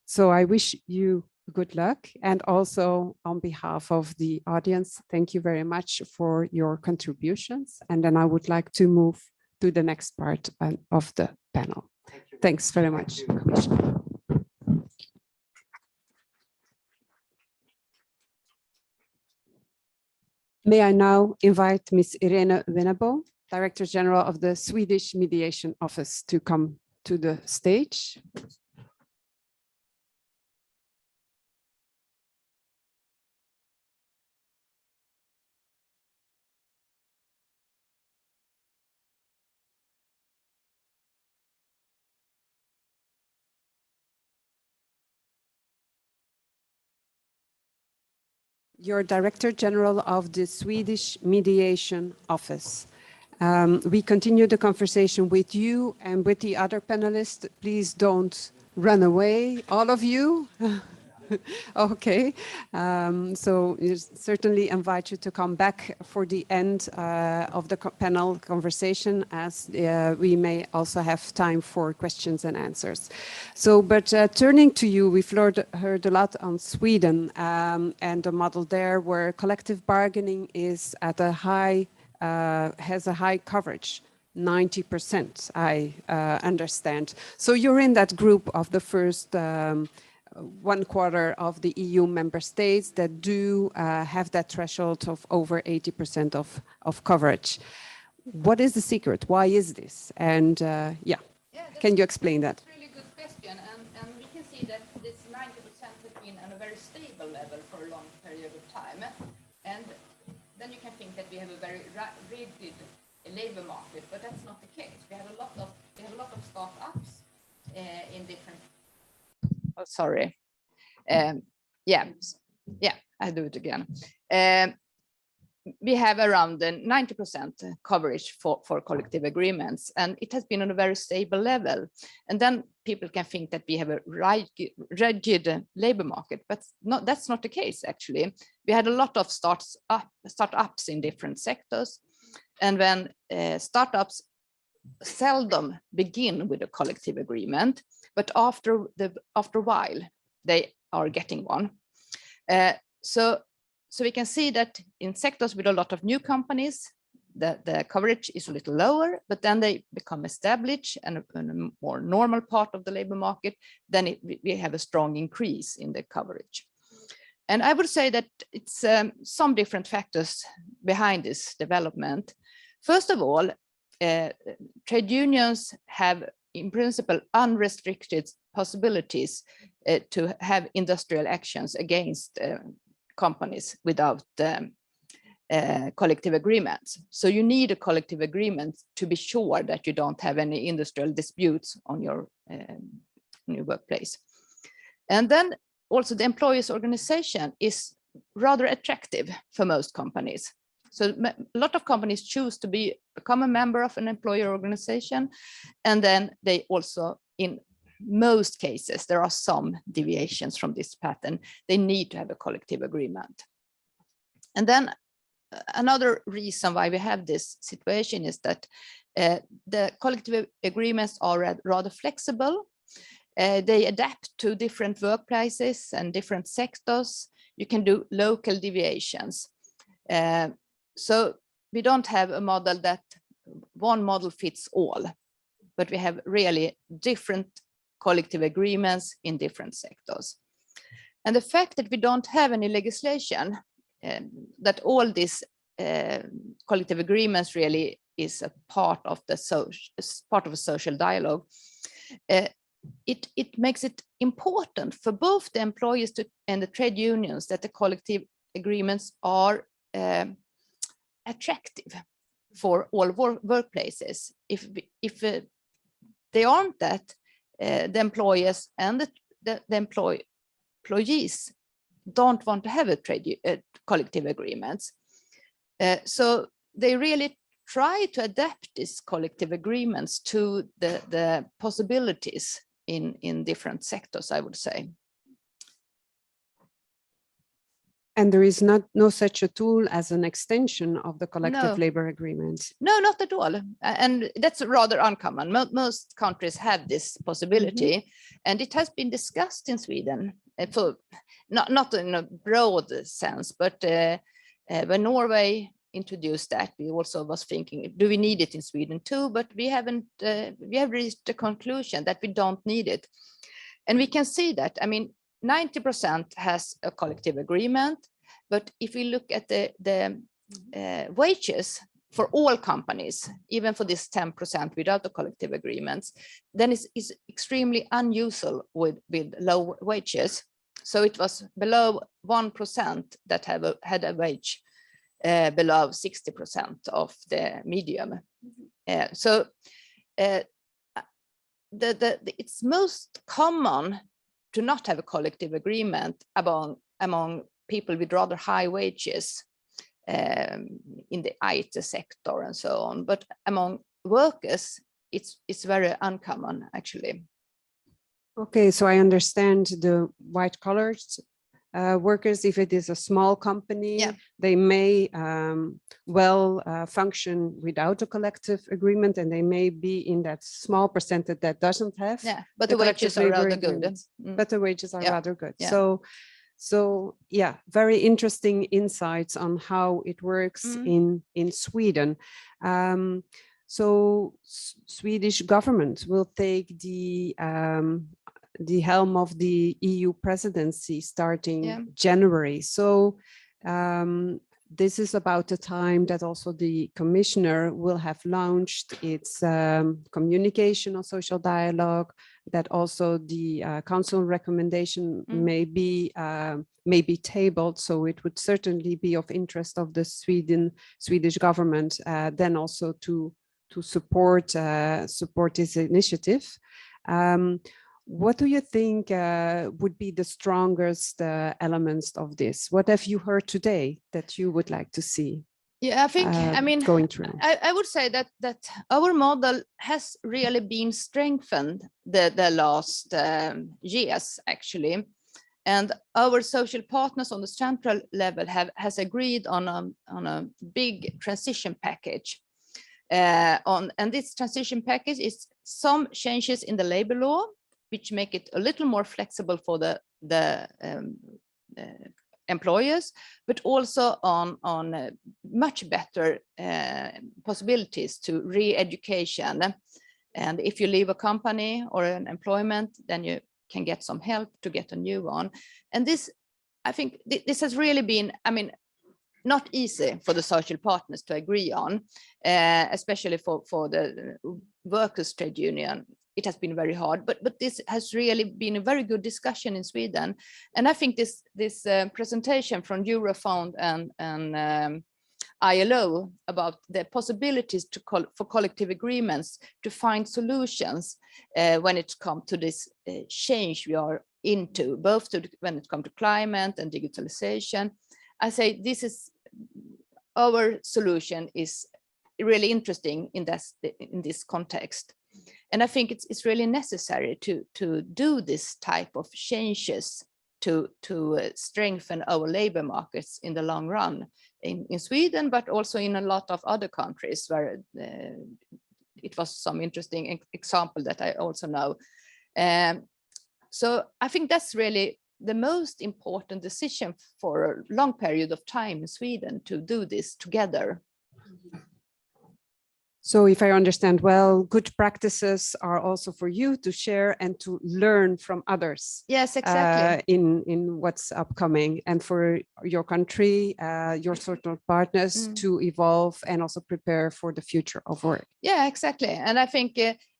So I wish you good luck. And also on behalf of the audience, thank you very much for your contributions. And then I would like to move to the next part of the panel. Thanks very much, Commissioner. May I now invite Ms. Irene Winnebo, Director General of the Swedish Mediation Office, to come to the stage. You're Director General of the Swedish Mediation Office. We continue the conversation with you and with the other panelists. Please don't run away, all of you. Okay, so we certainly invite you to come back for the end of the panel conversation, as we may also have time for questions and answers. So, but turning to you, we've heard a lot on Sweden and the model there where collective bargaining is at a high, has a high coverage. 90%, I understand. So you're in that group of the first 1/4 of the EU member states that do have that threshold of over 80% of coverage. What is the secret? Why is this? And yeah, can you explain that? That's a really good question. And we can see that this 90% has been on a very stable level for a long period of time. And then you can think that we have a very rigid labor market, but that's not the case. We have a lot of startups in different. Oh, sorry. Yeah, I'll do it again. We have around 90% coverage for collective agreements, and it has been on a very stable level. And then people can think that we have a rigid labor market, but that's not the case, actually. We had a lot of startups in different sectors, and when startups seldom begin with a collective agreement, but after a while, they are getting one. So we can see that in sectors with a lot of new companies, the coverage is a little lower, but then they become established and a more normal part of the labor market, then we have a strong increase in the coverage. And I would say that it's some different factors behind this development. First of all, trade unions have in principle unrestricted possibilities to have industrial actions against companies without collective agreements. So you need a collective agreement to be sure that you don't have any industrial disputes on your workplace. And then also the employees' organization is rather attractive for most companies. So a lot of companies choose to become a member of an employer organization, and then they also, in most cases, there are some deviations from this pattern, they need to have a collective agreement. And then another reason why we have this situation is that the collective agreements are rather flexible. They adapt to different workplaces and different sectors. You can do local deviations. So we don't have a model that one model fits all, but we have really different collective agreements in different sectors. And the fact that we don't have any legislation, that all these collective agreements really is a part of the social dialogue, it makes it important for both the employees and the trade unions that the collective agreements are attractive for all workplaces. If they aren't that, the employers and the employees don't want to have a collective agreements. So they really try to adapt these collective agreements to the possibilities in different sectors, I would say. And there is no such a tool as an extension of the collective labor agreement? No, not at all. And that's rather uncommon. Most countries have this possibility, and it has been discussed in Sweden, for not in a broad sense, but when Norway introduced that, we also was thinking, do we need it in Sweden too? But we haven't. We have reached the conclusion that we don't need it, and we can see that. I mean, 90% has a collective agreement, but if we look at the wages for all companies, even for this 10% without the collective agreements, then it's extremely unusual with low wages. So it was below 1% that had a wage below 60% of the medium. So it's most common to not have a collective agreement among people with rather high wages in the IT sector and so on. But among workers, it's very uncommon, actually. Okay, so I understand the white collar workers, if it is a small company, they may function without a collective agreement, and they may be in that small percentage that doesn't have. Yeah, but the wages are rather good. But the wages are rather good. Yeah. So yeah, very interesting insights on how it works in Sweden. So Swedish government will take the helm of the EU presidency starting January. So this is about the time that also the commissioner will have launched its communication on social dialogue, that also the council recommendation may be tabled. So it would certainly be of interest of the Swedish government then also to support this initiative. What do you think would be the strongest elements of this? What have you heard today that you would like to see? Yeah, I think, going through. I would say that our model has really been strengthened the last years, actually. And our social partners on the central level has agreed on a big transition package. And this transition package is some changes in the labor law, which make it a little more flexible for the the employers, but also on much better possibilities to re-education. And if you leave a company or an employment, then you can get some help to get a new one. And this, I think this has really been, I mean, not easy for the social partners to agree on, especially for the workers' trade union. It has been very hard, but this has really been a very good discussion in Sweden. And I think this presentation from Eurofound and ILO about the possibilities for collective agreements to find solutions when it comes to this change we are into, both when it comes to climate and digitalization. I say this is our solution is really interesting in this context. And I think it's really necessary to do this type of changes to strengthen our labor markets in the long run in Sweden, but also in a lot of other countries where it was some interesting example that I also know. So I think that's really the most important decision for a long period of time in Sweden, to do this together. So if I understand well, good practices are also for you to share and to learn from others. Yes, exactly. In what's upcoming, and for your country, your social partners to evolve and also prepare for the future of work. Yeah, exactly. And I think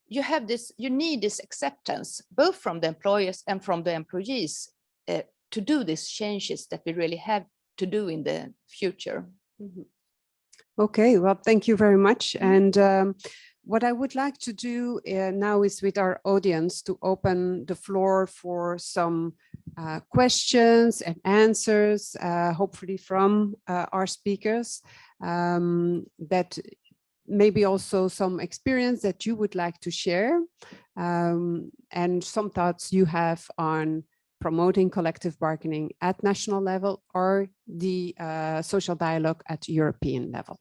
you need this acceptance, both from the employers and from the employees, to do these changes that we really have to do in the future. Mm-hmm. Okay, well, thank you very much. And what I would like to do now is with our audience to open the floor for some questions and answers, hopefully from our speakers, that maybe also some experience that you would like to share, and some thoughts you have on promoting collective bargaining at national level or the social dialogue at European level.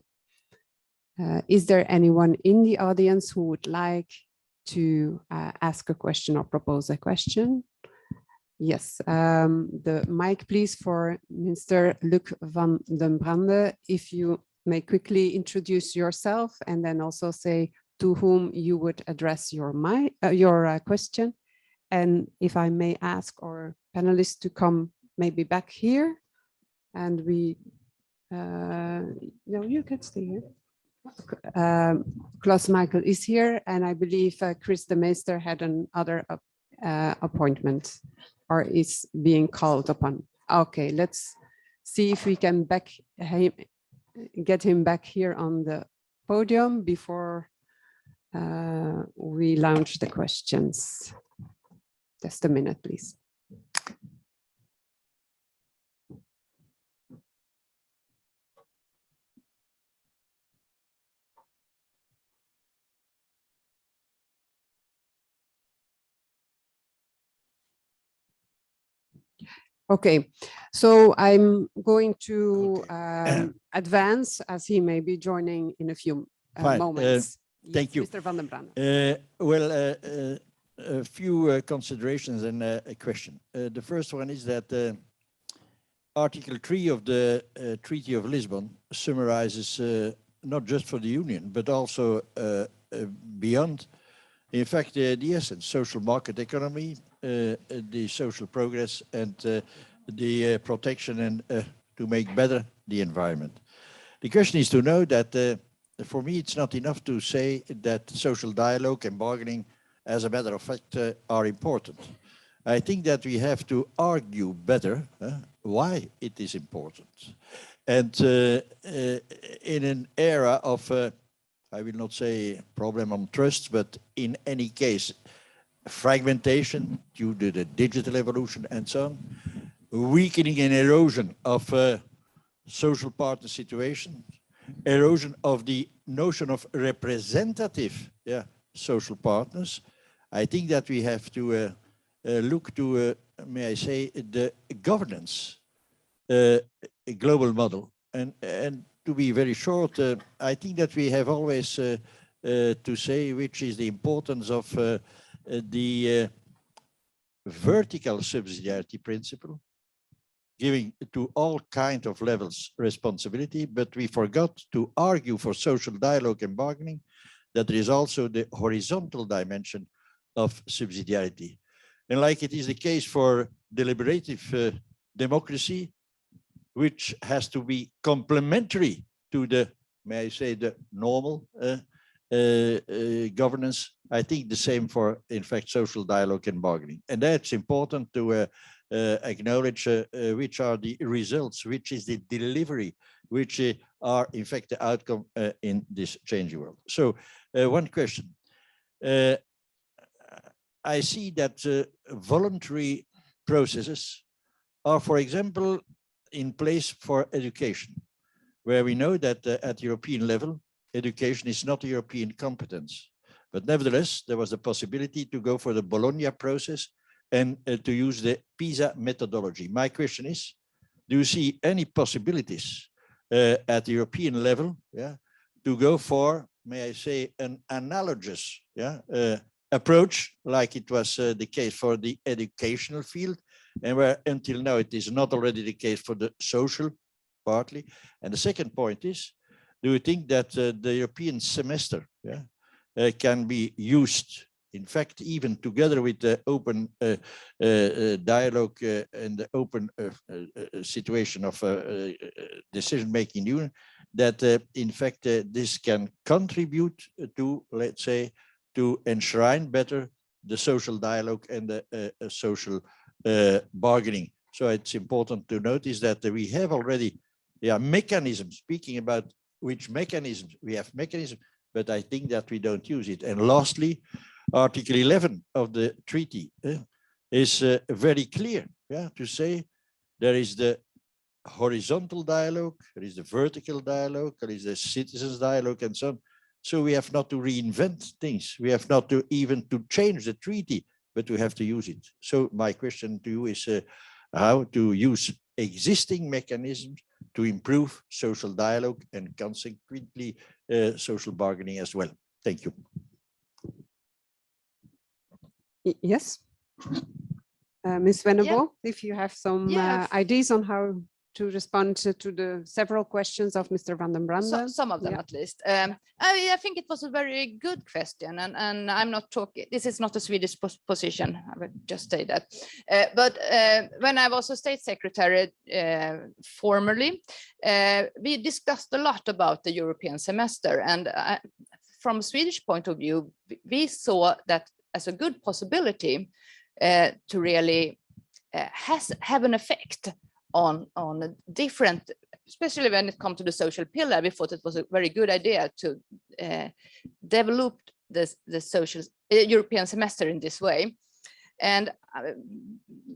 Is there anyone in the audience who would like to ask a question or propose a question? Yes, the mic please for Mr. Luc van den Brande. If you may quickly introduce yourself and then also say to whom you would address your question. And if I may ask our panelists to come maybe back here, and we, no, you can stay here. Klaus Michael is here, and I believe Chris de Meester had another appointment or is being called upon. Okay, let's see if we can get him back here on the podium before we launch the questions. Just a minute, please. Okay, so I'm going to advance as he may be joining in a few moments. Thank you. Mr. van den Brande. A few considerations and a question. The first one is that Article 3 of the Treaty of Lisbon summarizes not just for the Union, but also beyond, in fact, the essence, social market economy, the social progress, and the protection and to make better the environment. The question is to know that for me, it's not enough to say that social dialogue and bargaining, as a matter of fact, are important. I think that we have to argue better why it is important. And in an era of, I will not say problem on trust, but in any case, fragmentation due to the digital evolution and so on, weakening and erosion of social partner situation, erosion of the notion of representative social partners. I think that we have to look to, may I say, the governance global model. And to be very short, I think that we have always to say which is the importance of the vertical subsidiarity principle, giving to all kinds of levels responsibility, but we forgot to argue for social dialogue and bargaining, that there is also the horizontal dimension of subsidiarity. And like it is the case for deliberative democracy, which has to be complementary to the, may I say, the normal governance, I think the same for, in fact, social dialogue and bargaining. And that's important to acknowledge which are the results, which is the delivery, which are, in fact, the outcome in this changing world. So one question. I see that voluntary processes are, for example, in place for education, where we know that at European level, education is not a European competence. But nevertheless, there was a possibility to go for the Bologna process and to use the PISA methodology. My question is, do you see any possibilities at the European level, to go for, may I say, an analogous approach, like it was the case for the educational field, and where until now it is not already the case for the social partly? And the second point is, do you think that the European semester can be used, in fact, even together with the open dialogue and the open situation of decision-making union, that in fact this can contribute to, let's say, to enshrine better the social dialogue and the social bargaining? So it's important to notice that we have already mechanisms, speaking about which mechanisms, we have mechanisms, but I think that we don't use it. And lastly, Article 11 of the treaty is very clear, to say there is the horizontal dialogue, there is the vertical dialogue, there is the citizens dialogue, and so on. So we have not to reinvent things. We have not to even to change the treaty, but we have to use it. So my question to you is how to use existing mechanisms to improve social dialogue and consequently social bargaining as well. Thank you. Yes. Ms. Venable, if you have some ideas on how to respond to the several questions of Mr. Van den Brande. Some of them at least. I think it was a very good question, and I'm not talking, this is not a Swedish position, I would just say that. But when I was a state secretary formerly, we discussed a lot about the European semester, and from a Swedish point of view, we saw that as a good possibility to really have an effect on a different, especially when it comes to the social pillar. We thought it was a very good idea to develop the social European semester in this way. And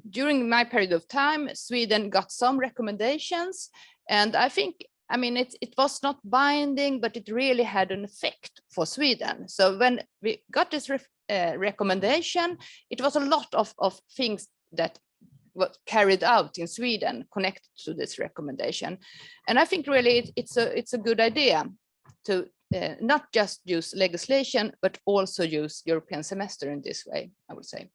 during my period of time, Sweden got some recommendations, and I think, I mean, it was not binding, but it really had an effect for Sweden. So when we got this recommendation, it was a lot of things that was carried out in Sweden connected to this recommendation. And I think really it's a good idea to not just use legislation, but also use European semester in this way, I would say.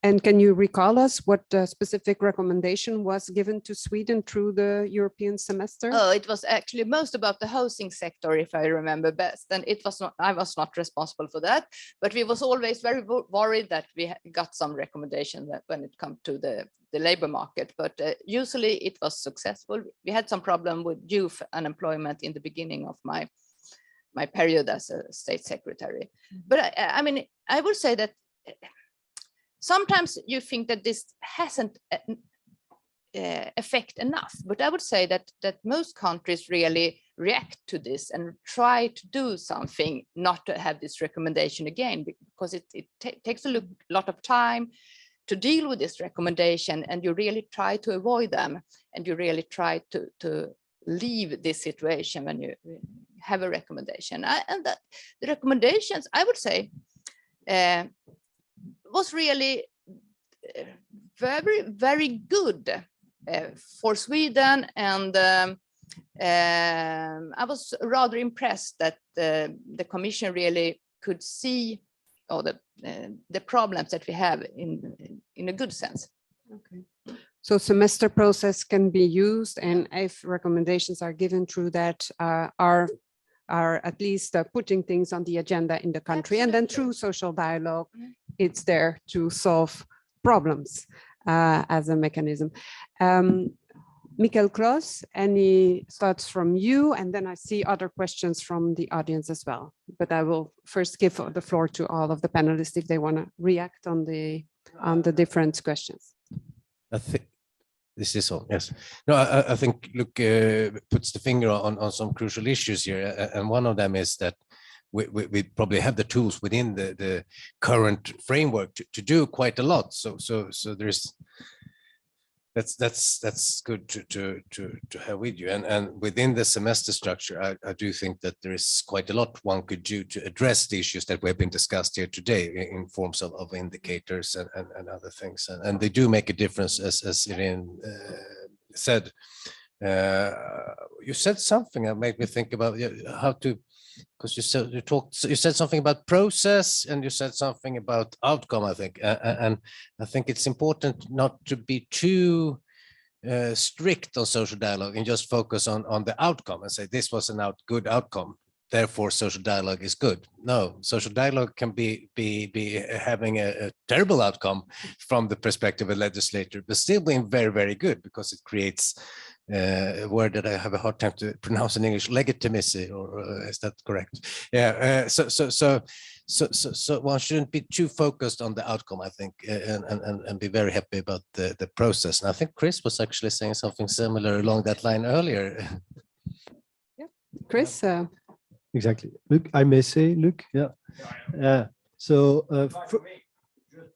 And can you recall us what specific recommendation was given to Sweden through the European semester? Oh, it was actually most about the housing sector, if I remember best. And it was not, I was not responsible for that, but we was always very worried that we got some recommendation that when it comes to the labor market, but usually it was successful. We had some problem with youth unemployment in the beginning of my period as a state secretary. But I mean, I would say that sometimes you think that this hasn't effect enough, but I would say that most countries really react to this and try to do something not to have this recommendation again, because it takes a lot of time to deal with this recommendation, and you really try to avoid them, and you really try to leave this situation when you have a recommendation. And that the recommendations, I would say, was really very, very good for Sweden, and I was rather impressed that the Commission really could see or the problems that we have in a good sense. Okay. So semester process can be used, and if recommendations are given through that, are at least putting things on the agenda in the country, and then through social dialogue, it's there to solve problems as a mechanism. Michael Klaus, any thoughts from you? And then I see other questions from the audience as well. But I will first give the floor to all of the panelists if they want to react on the different questions. I think this is all, yes. No, I think Luc puts the finger on some crucial issues here. And one of them is that we probably have the tools within the current framework to do quite a lot. So there's, that's good to have with you. And within the semester structure, I do think that there is quite a lot one could do to address the issues that we've been discussed here today in forms of indicators and other things. And they do make a difference, as Irene said. You said something that made me think about how to, because you said something about process and you said something about outcome, I think, and I think it's important not to be too strict on social dialogue and just focus on the outcome and say this was good outcome, therefore social dialogue is good. No, social dialogue can be having a terrible outcome from the perspective of a legislator, but still being very, very good because it creates a word that I have a hard time to pronounce in English, legitimacy, or is that correct? Yeah. So one shouldn't be too focused on the outcome, I think, and be very happy about the process. And I think Chris was actually saying something similar along that line earlier. Yeah, Chris. Exactly. Luc, I may say, Luc. Yeah. So just for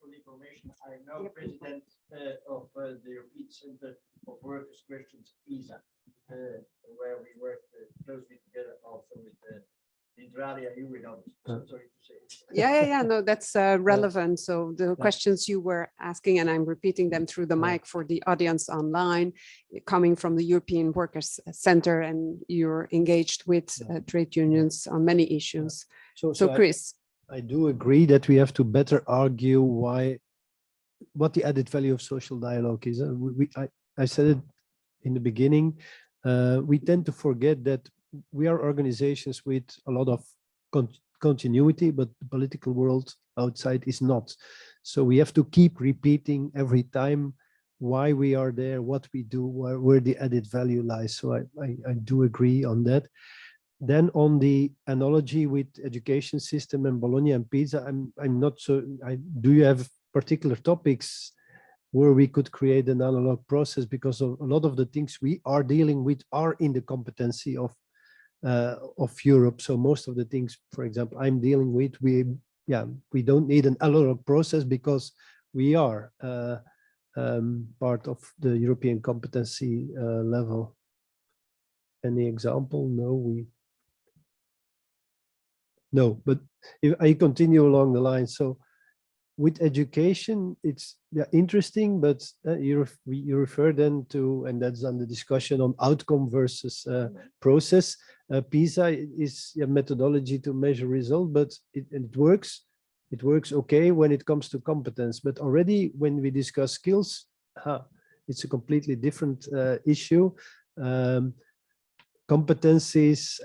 the information, I'm now president of the European Center of Workers' Questions, ESA, where we work closely together also with Intralia, you and others. So sorry to say it. Yeah. No, that's relevant. So the questions you were asking, and I'm repeating them through the mic for the audience online, coming from the European Workers' Center, and you're engaged with trade unions on many issues. So Chris. I do agree that we have to better argue what the added value of social dialogue is. I said it in the beginning. We tend to forget that we are organizations with a lot of continuity, but the political world outside is not. So we have to keep repeating every time why we are there, what we do, where the added value lies. So I do agree on that. Then on the analogy with education system and Bologna and Pisa, I'm not so. Do you have particular topics where we could create an analog process, because of a lot of the things we are dealing with are in the competency of Europe. So most of the things, for example, I'm dealing with, we don't need an analog process because we are part of the European competency level. Any example? No, but if I continue along the line, so with education, it's interesting, but you refer then to, and that's on the discussion on outcome versus process. PISA is a methodology to measure result, but it works. It works okay when it comes to competence, but already when we discuss skills, it's a completely different issue. Competencies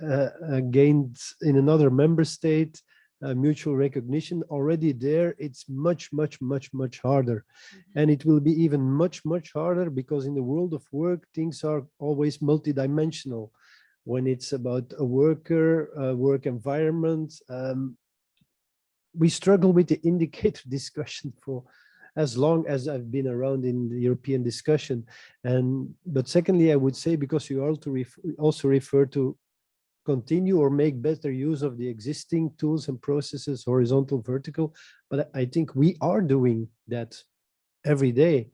gained in another member state, mutual recognition, already there, it's much harder. And it will be even much harder because in the world of work, things are always multidimensional. When it's about a worker, work environment, we struggle with the indicator discussion for as long as I've been around in the European discussion. But secondly, I would say, because you also refer to continue or make better use of the existing tools and processes, horizontal, vertical, but I think we are doing that every day.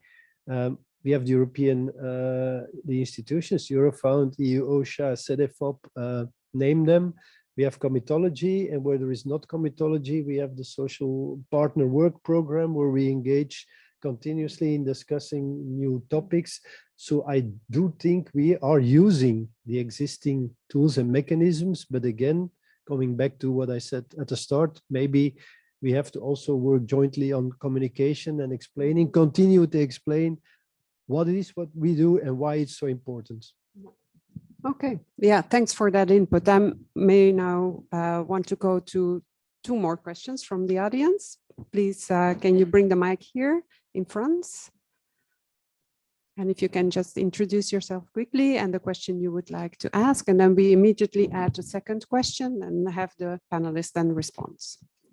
We have the European, the institutions, Eurofound, EU, OSHA, CEDEFOP, name them. We have comitology, and where there is not comitology, we have the social partner work program where we engage continuously in discussing new topics. So I do think we are using the existing tools and mechanisms, but again, coming back to what I said at the start, maybe we have to also work jointly on communication and explaining, continue to explain what it is, what we do, and why it's so important. Okay, yeah, thanks for that input. I may now want to go to 2 more questions from the audience. Please, can you bring the mic here in front? And if you can just introduce yourself quickly and the question you would like to ask, and then we immediately add a second question and have the panelists then respond.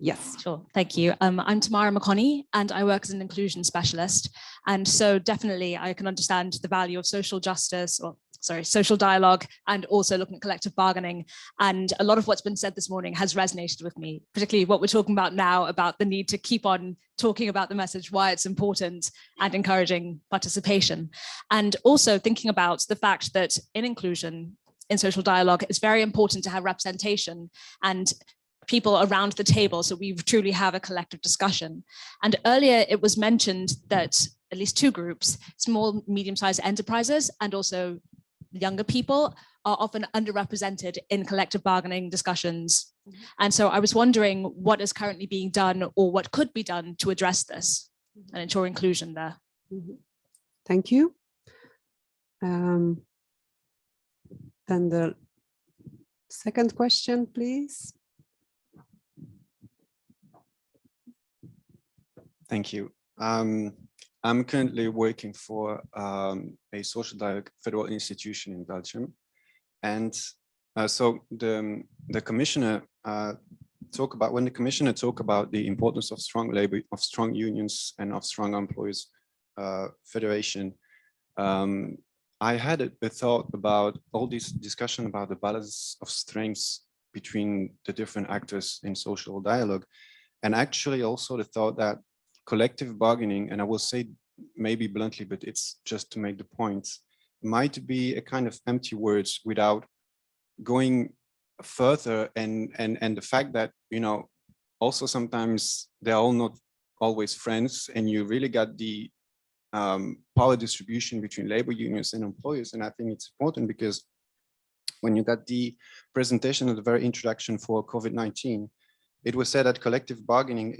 Yes. Sure, thank you. I'm Tamara McConney and I work as an inclusion specialist. And so definitely I can understand the value of social justice, or social dialogue, and also looking at collective bargaining. And a lot of what's been said this morning has resonated with me, particularly what we're talking about now, about the need to keep on talking about the message, why it's important, and encouraging participation. And also thinking about the fact that in inclusion, in social dialogue, it's very important to have representation and people around the table, so we truly have a collective discussion. And earlier it was mentioned that at least 2 groups, small, medium-sized enterprises and also younger people, are often underrepresented in collective bargaining discussions. And so I was wondering what is currently being done or what could be done to address this and ensure inclusion there. Thank you. Then the second question, please. Thank you. I'm currently working for a social dialogue federal institution in Belgium. And so the commissioner when the commissioner talk about the importance of strong labor, of strong unions and of strong employees federation, I had a thought about all this discussion about the balance of strengths between the different actors in social dialogue. And actually also the thought that collective bargaining, and I will say maybe bluntly, but it's just to make the point, might be a kind of empty words without going further. And the fact that, you know, also sometimes they're all not always friends, and you really got the power distribution between labor unions and employers. And I think it's important because when you got the presentation of the very introduction for COVID-19, it was said that collective bargaining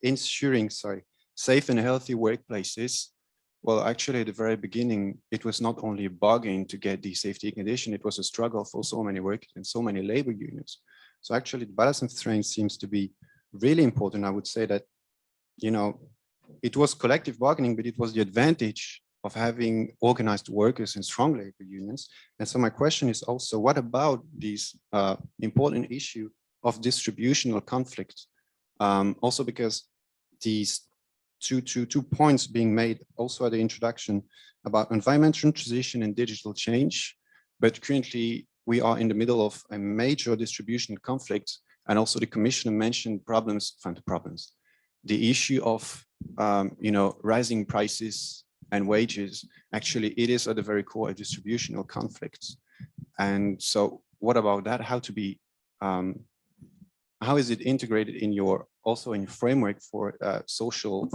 ensuring safe and healthy workplaces. Well, actually, at the very beginning, it was not only a bargain to get the safety condition, it was a struggle for so many workers and so many labor unions. So actually, the balance of strength seems to be really important. I would say that, you know, it was collective bargaining, but it was the advantage of having organized workers and strong labor unions. And so my question is also, what about this important issue of distributional conflict? Also because these two points being made also at the introduction about environmental transition and digital change, but currently we are in the middle of a major distribution conflict, and also the commissioner mentioned the issue of you know, rising prices and wages. Actually, it is at the very core a distributional conflict. And so what about that? How is it integrated in your framework for social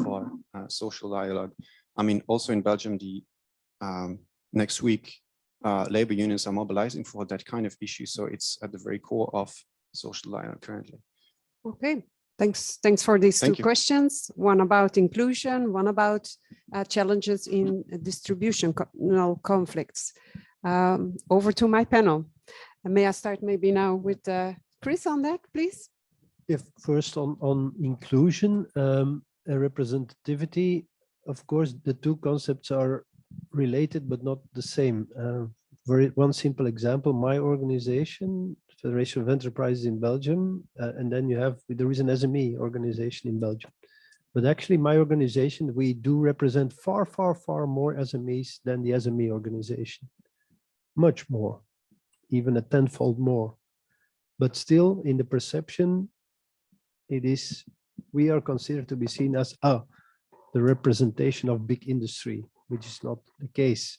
dialogue? I mean, also in Belgium, the next week, labor unions are mobilizing for that kind of issue. So it's at the very core of social dialogue currently. Okay, thanks for these two questions. One about inclusion, one about challenges in distributional conflicts. Over to my panel. May I start maybe now with Chris on that, please? If first on inclusion and representativity, of course, the 2 concepts are related, but not the same. One simple example, my organization, Federation of Enterprises in Belgium, and then there is an SME organization in Belgium. But actually my organization, we do represent far, far, far more SMEs than the SME organization. Much more, even a 10-fold more. But still in the perception, we are considered to be seen as the representation of big industry, which is not the case.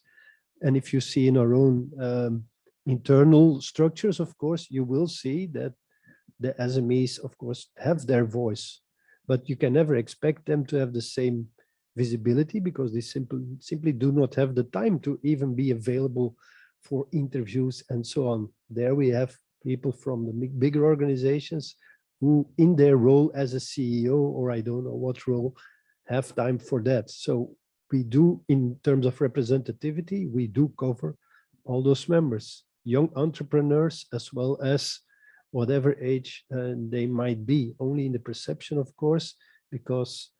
And if you see in our own internal structures, of course, you will see that the SMEs, of course, have their voice, but you can never expect them to have the same visibility because they simply do not have the time to even be available for interviews and so on. There we have people from the bigger organizations who in their role as a CEO, or I don't know what role, have time for that. So we do, in terms of representativity, we do cover all those members, young entrepreneurs, as well as whatever age they might be, only in the perception, of course, because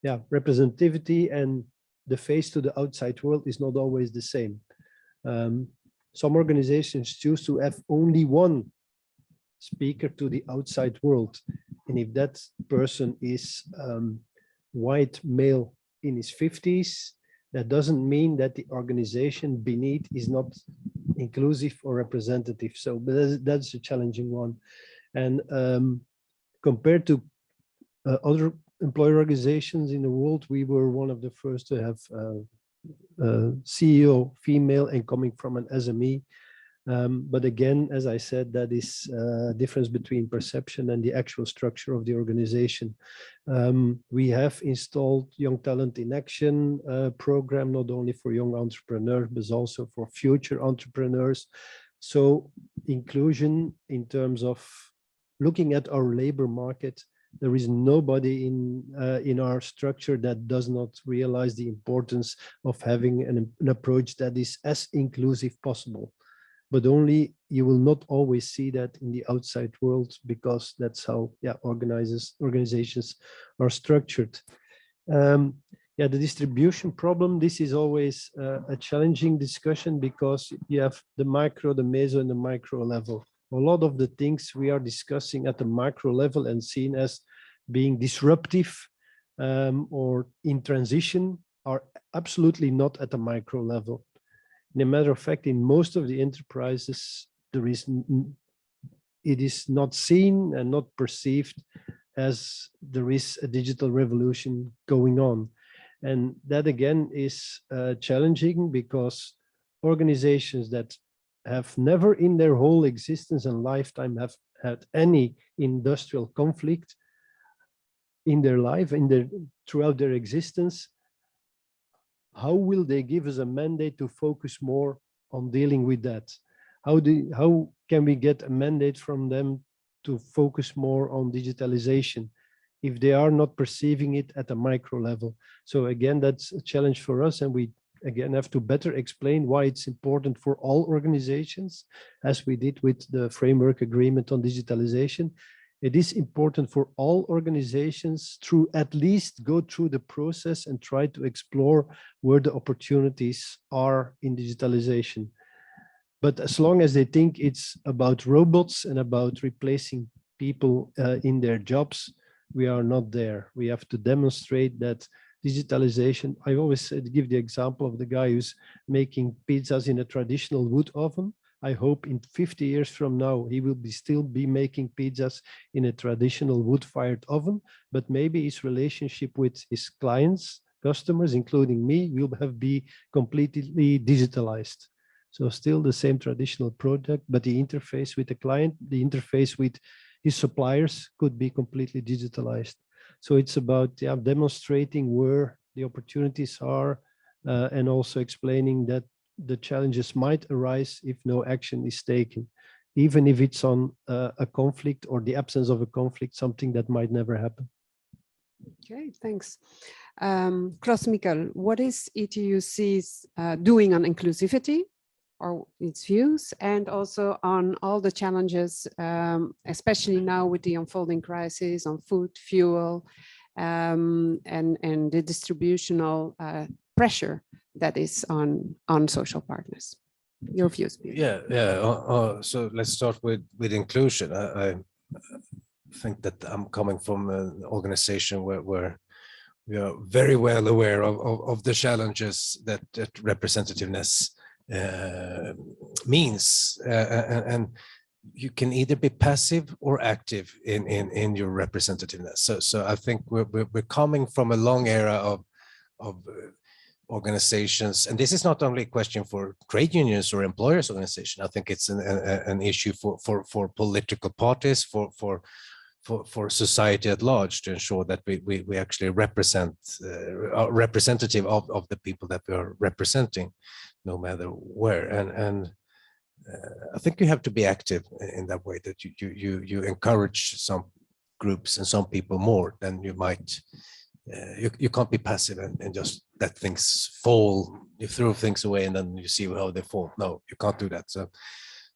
yeah, representativity and the face to the outside world is not always the same. Some organizations choose to have only one speaker to the outside world. And if that person is white male in his 50s, that doesn't mean that the organization beneath is not inclusive or representative. So but that's a challenging one. And compared to other employer organizations in the world, we were one of the first to have CEO female and coming from an SME. But again, as I said, that is a difference between perception and the actual structure of the organization. We have installed Young Talent in Action program, not only for young entrepreneurs, but also for future entrepreneurs. So inclusion in terms of looking at our labor market, there is nobody in our structure that does not realize the importance of having an approach that is as inclusive possible. But only you will not always see that in the outside world, because that's how organizations are structured. The distribution problem, this is always a challenging discussion, because you have the micro, the meso, and the micro level. A lot of the things we are discussing at the macro level and seen as being disruptive or in transition are absolutely not at the micro level. In a matter of fact, in most of the enterprises, it is not seen and not perceived as there is a digital revolution going on. And that again is challenging, because organizations that have never in their whole existence and lifetime have had any industrial conflict in their life, throughout their existence, how will they give us a mandate to focus more on dealing with that? How can we get a mandate from them to focus more on digitalization if they are not perceiving it at a micro level? So again, that's a challenge for us, and we again have to better explain why it's important for all organizations, as we did with the framework agreement on digitalization. It is important for all organizations to at least go through the process and try to explore where the opportunities are in digitalization. But as long as they think it's about robots and about replacing people in their jobs, we are not there. We have to demonstrate that digitalization. I always give the example of the guy who's making pizzas in a traditional wood oven. I hope in 50 years from now, he will still be making pizzas in a traditional wood-fired oven, but maybe his relationship with his clients, customers, including me, will be completely digitalized. So still the same traditional product, but the interface with the client, the interface with his suppliers could be completely digitalized. So it's about demonstrating where the opportunities are and also explaining that the challenges might arise if no action is taken, even if it's on a conflict or the absence of a conflict, something that might never happen. Okay, thanks. Klaus Mikkel, what is ETUC's doing on inclusivity, or its views, and also on all the challenges, especially now with the unfolding crisis on food, fuel, and the distributional pressure that is on social partners? Your views, please. So let's start with inclusion. I think that I'm coming from an organization where we are very well aware of the challenges that representativeness means, and you can either be passive or active in your representativeness. So I think we're coming from a long era of organizations, and this is not only a question for trade unions or employers organization. I think it's an issue for political parties, for society at large, to ensure that we actually represent are representative of the people that we are representing, no matter where. And I think you have to be active in that way, that you encourage some groups and some people more, then you might, you can't be passive and just let things fall. You throw things away and then you see how they fall. No, you can't do that.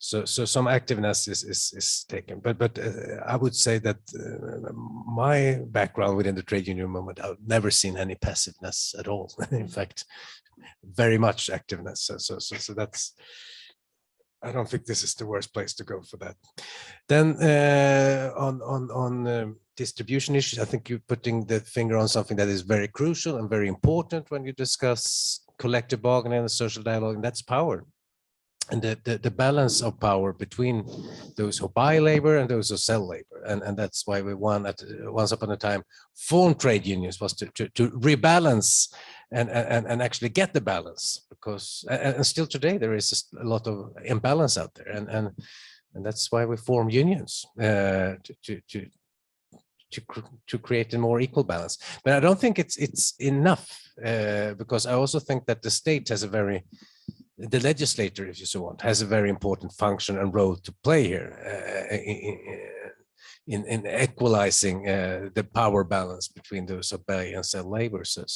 So some activeness is taken, but I would say that my background within the trade union movement, I've never seen any passiveness at all. In fact, very much activeness. So that's, I don't think this is the worst place to go for that. Then on distribution issues, I think you're putting the finger on something that is very crucial and very important when you discuss collective bargaining and social dialogue, and that's power. And the balance of power between those who buy labor and those who sell labor. And that's why we once upon a time formed trade unions, was to rebalance and actually get the balance, because and still today there is a lot of imbalance out there, and that's why we form unions to create a more equal balance. But I don't think it's enough, because I also think that the state has the legislator, if you so want, has a very important function and role to play here in equalizing the power balance between those who buy and sell labor. So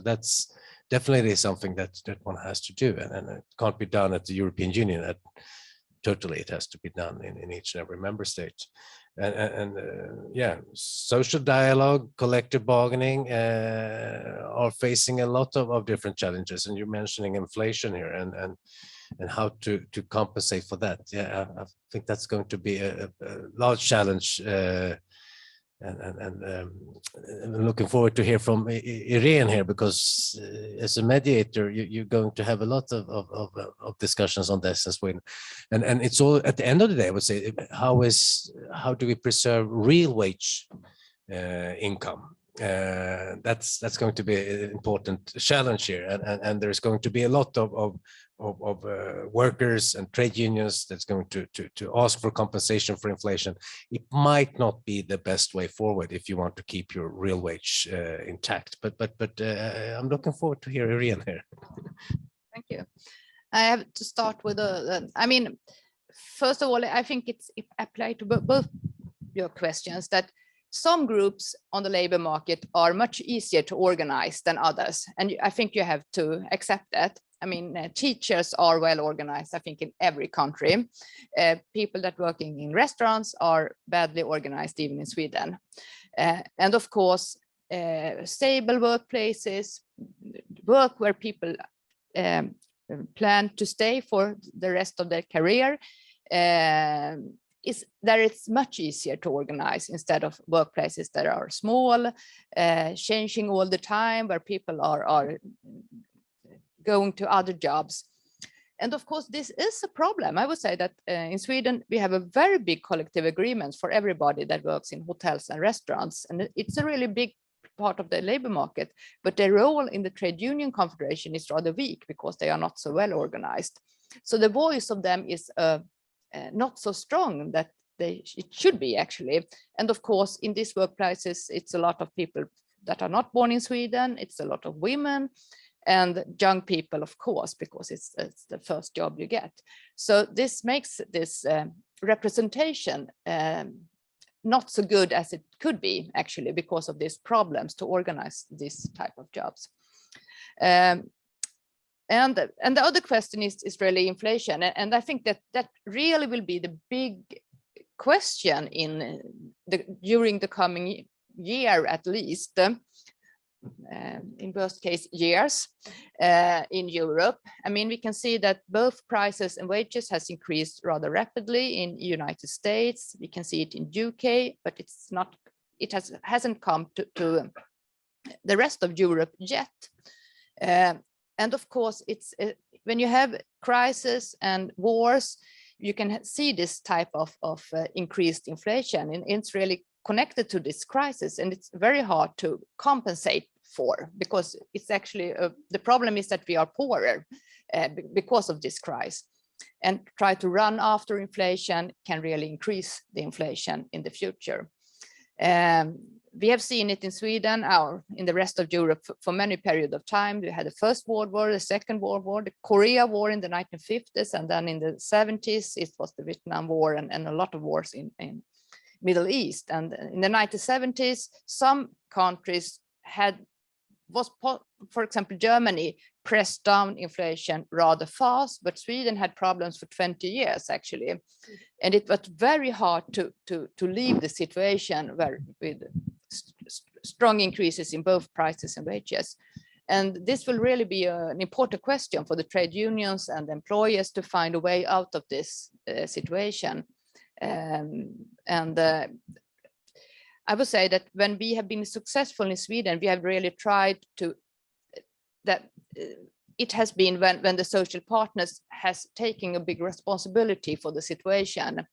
that's definitely something that one has to do, and it can't be done at the European Union. Totally, it has to be done in each and every member state. And yeah, social dialogue, collective bargaining are facing a lot of different challenges. And you're mentioning inflation here and how to compensate for that. Yeah, I think that's going to be a large challenge. And I'm looking forward to hear from Irene here, because as a mediator, you're going to have a lot of discussions on this as well. And it's all, at the end of the day, I would say, how do we preserve real wage income? That's going to be an important challenge here, and there's going to be a lot of workers and trade unions that's going to ask for compensation for inflation. It might not be the best way forward if you want to keep your real wage intact. But I'm looking forward to hear Irene here. Thank you. I have to start with I mean, first of all, I think it's applied to both your questions, that some groups on the labor market are much easier to organize than others. And I think you have to accept that. I mean, teachers are well organized, I think, in every country. People that working in restaurants are badly organized, even in Sweden. And of course, stable workplaces, work where people plan to stay for the rest of their career, it's much easier to organize, instead of workplaces that are small, changing all the time, where people are going to other jobs. And of course, this is a problem. I would say that in Sweden, we have a very big collective agreement for everybody that works in hotels and restaurants. And it's a really big part of the labor market, but their role in the trade union confederation is rather weak, because they are not so well organized. So the voice of them is not so strong that it should be, actually. And of course, in these workplaces, it's a lot of people that are not born in Sweden. It's a lot of women and young people, of course, because it's the first job you get. So this makes this representation not so good as it could be, actually, because of these problems to organize this type of jobs. And the other question is really inflation. And I think that really will be the big question during the coming year, at least, in worst case years, in Europe. I mean, we can see that both prices and wages has increased rather rapidly in United States. We can see it in UK, but it hasn't come to the rest of Europe yet. And of course, it's when you have crisis and wars, you can see this type of increased inflation, and it's really connected to this crisis, and it's very hard to compensate for, because it's actually the problem is that we are poorer because of this crisis, and try to run after inflation can really increase the inflation in the future. We have seen it in Sweden or in the rest of Europe for many periods of time. We had the First World War, the Second World War, the Korea War in the 1950s, and then in the 70s, it was the Vietnam War and a lot of wars in Middle East. And in the 1970s, some countries for example, Germany pressed down inflation rather fast, but Sweden had problems for 20 years actually. And it was very hard to leave the situation with strong increases in both prices and wages. And this will really be an important question for the trade unions and employers to find a way out of this situation. I would say that when we have been successful in Sweden, we have really tried to, it has been when the social partners has taken a big responsibility for the situation,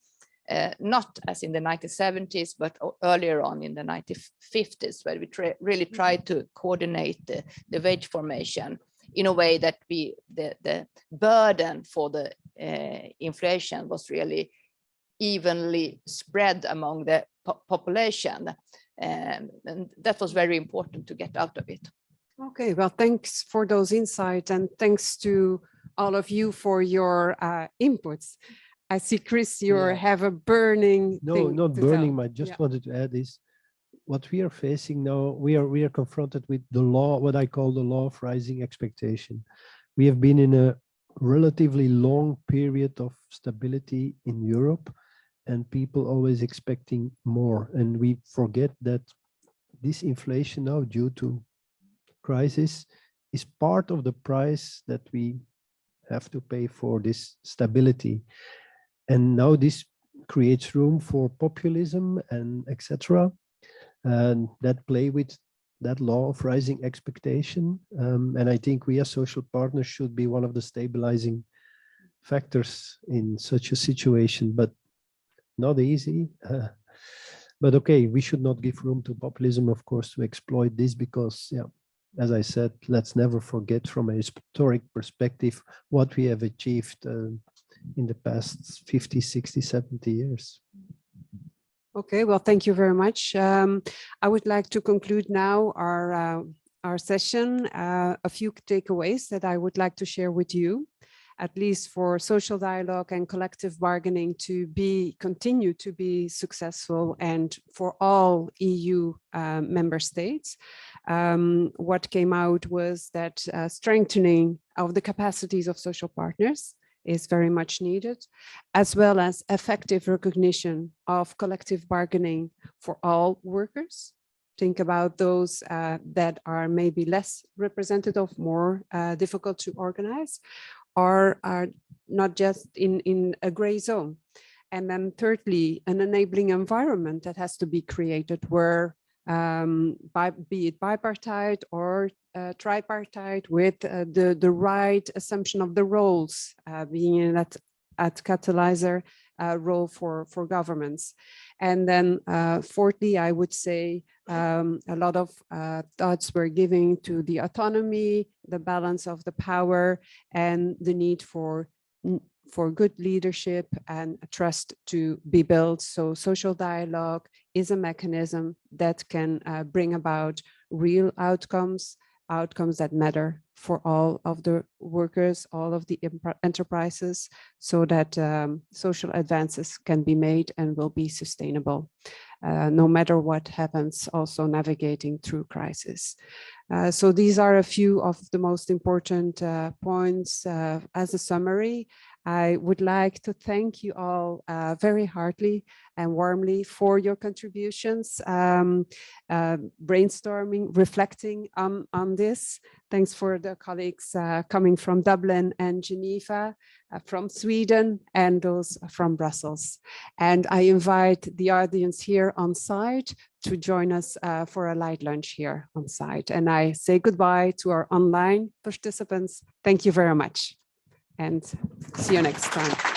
not as in the 1970s, but earlier on in the 1950s, where we really tried to coordinate the wage formation in a way that the burden for the inflation was really evenly spread among the population. And that was very important to get out of it. Okay, well, thanks for those insights, and thanks to all of you for your inputs. I see, Chris, you have a burning thing not to burning. tell. I just wanted to add is what we are facing now. We are confronted with the law, what I call the law of rising expectation. We have been in a relatively long period of stability in Europe, and people always expecting more. And we forget that this inflation now, due to crisis, is part of the price that we have to pay for this stability. And now this creates room for populism and etc. And that play with that law of rising expectation. And I think we as social partners should be one of the stabilizing factors in such a situation, but not easy. But okay, we should not give room to populism, of course, to exploit this, because, yeah, as I said, let's never forget from a historic perspective what we have achieved in the past 50, 60, 70 years. Okay, well, thank you very much. I would like to conclude now our session. A few takeaways that I would like to share with you, at least for social dialogue and collective bargaining to continue to be successful, and for all EU member states. What came out was that strengthening of the capacities of social partners is very much needed, as well as effective recognition of collective bargaining for all workers. Think about those that are maybe less representative, more difficult to organize, or are not just in a gray zone. And then thirdly, an enabling environment that has to be created where be it bipartite or tripartite, with the right assumption of the roles, being in that catalyzer role for governments. And then fourthly, I would say a lot of thoughts were given to the autonomy, the balance of the power, and the need for good leadership and trust to be built. So social dialogue is a mechanism that can bring about real outcomes that matter for all of the workers, all of the enterprises, so that social advances can be made and will be sustainable, no matter what happens, also navigating through crisis. So these are a few of the most important points. As a summary, I would like to thank you all very heartily and warmly for your contributions, brainstorming, reflecting on this. Thanks for the colleagues coming from Dublin and Geneva, from Sweden, and those from Brussels. And I invite the audience here on site to join us for a light lunch here on site. And I say goodbye to our online participants. Thank you very much, and see you next time.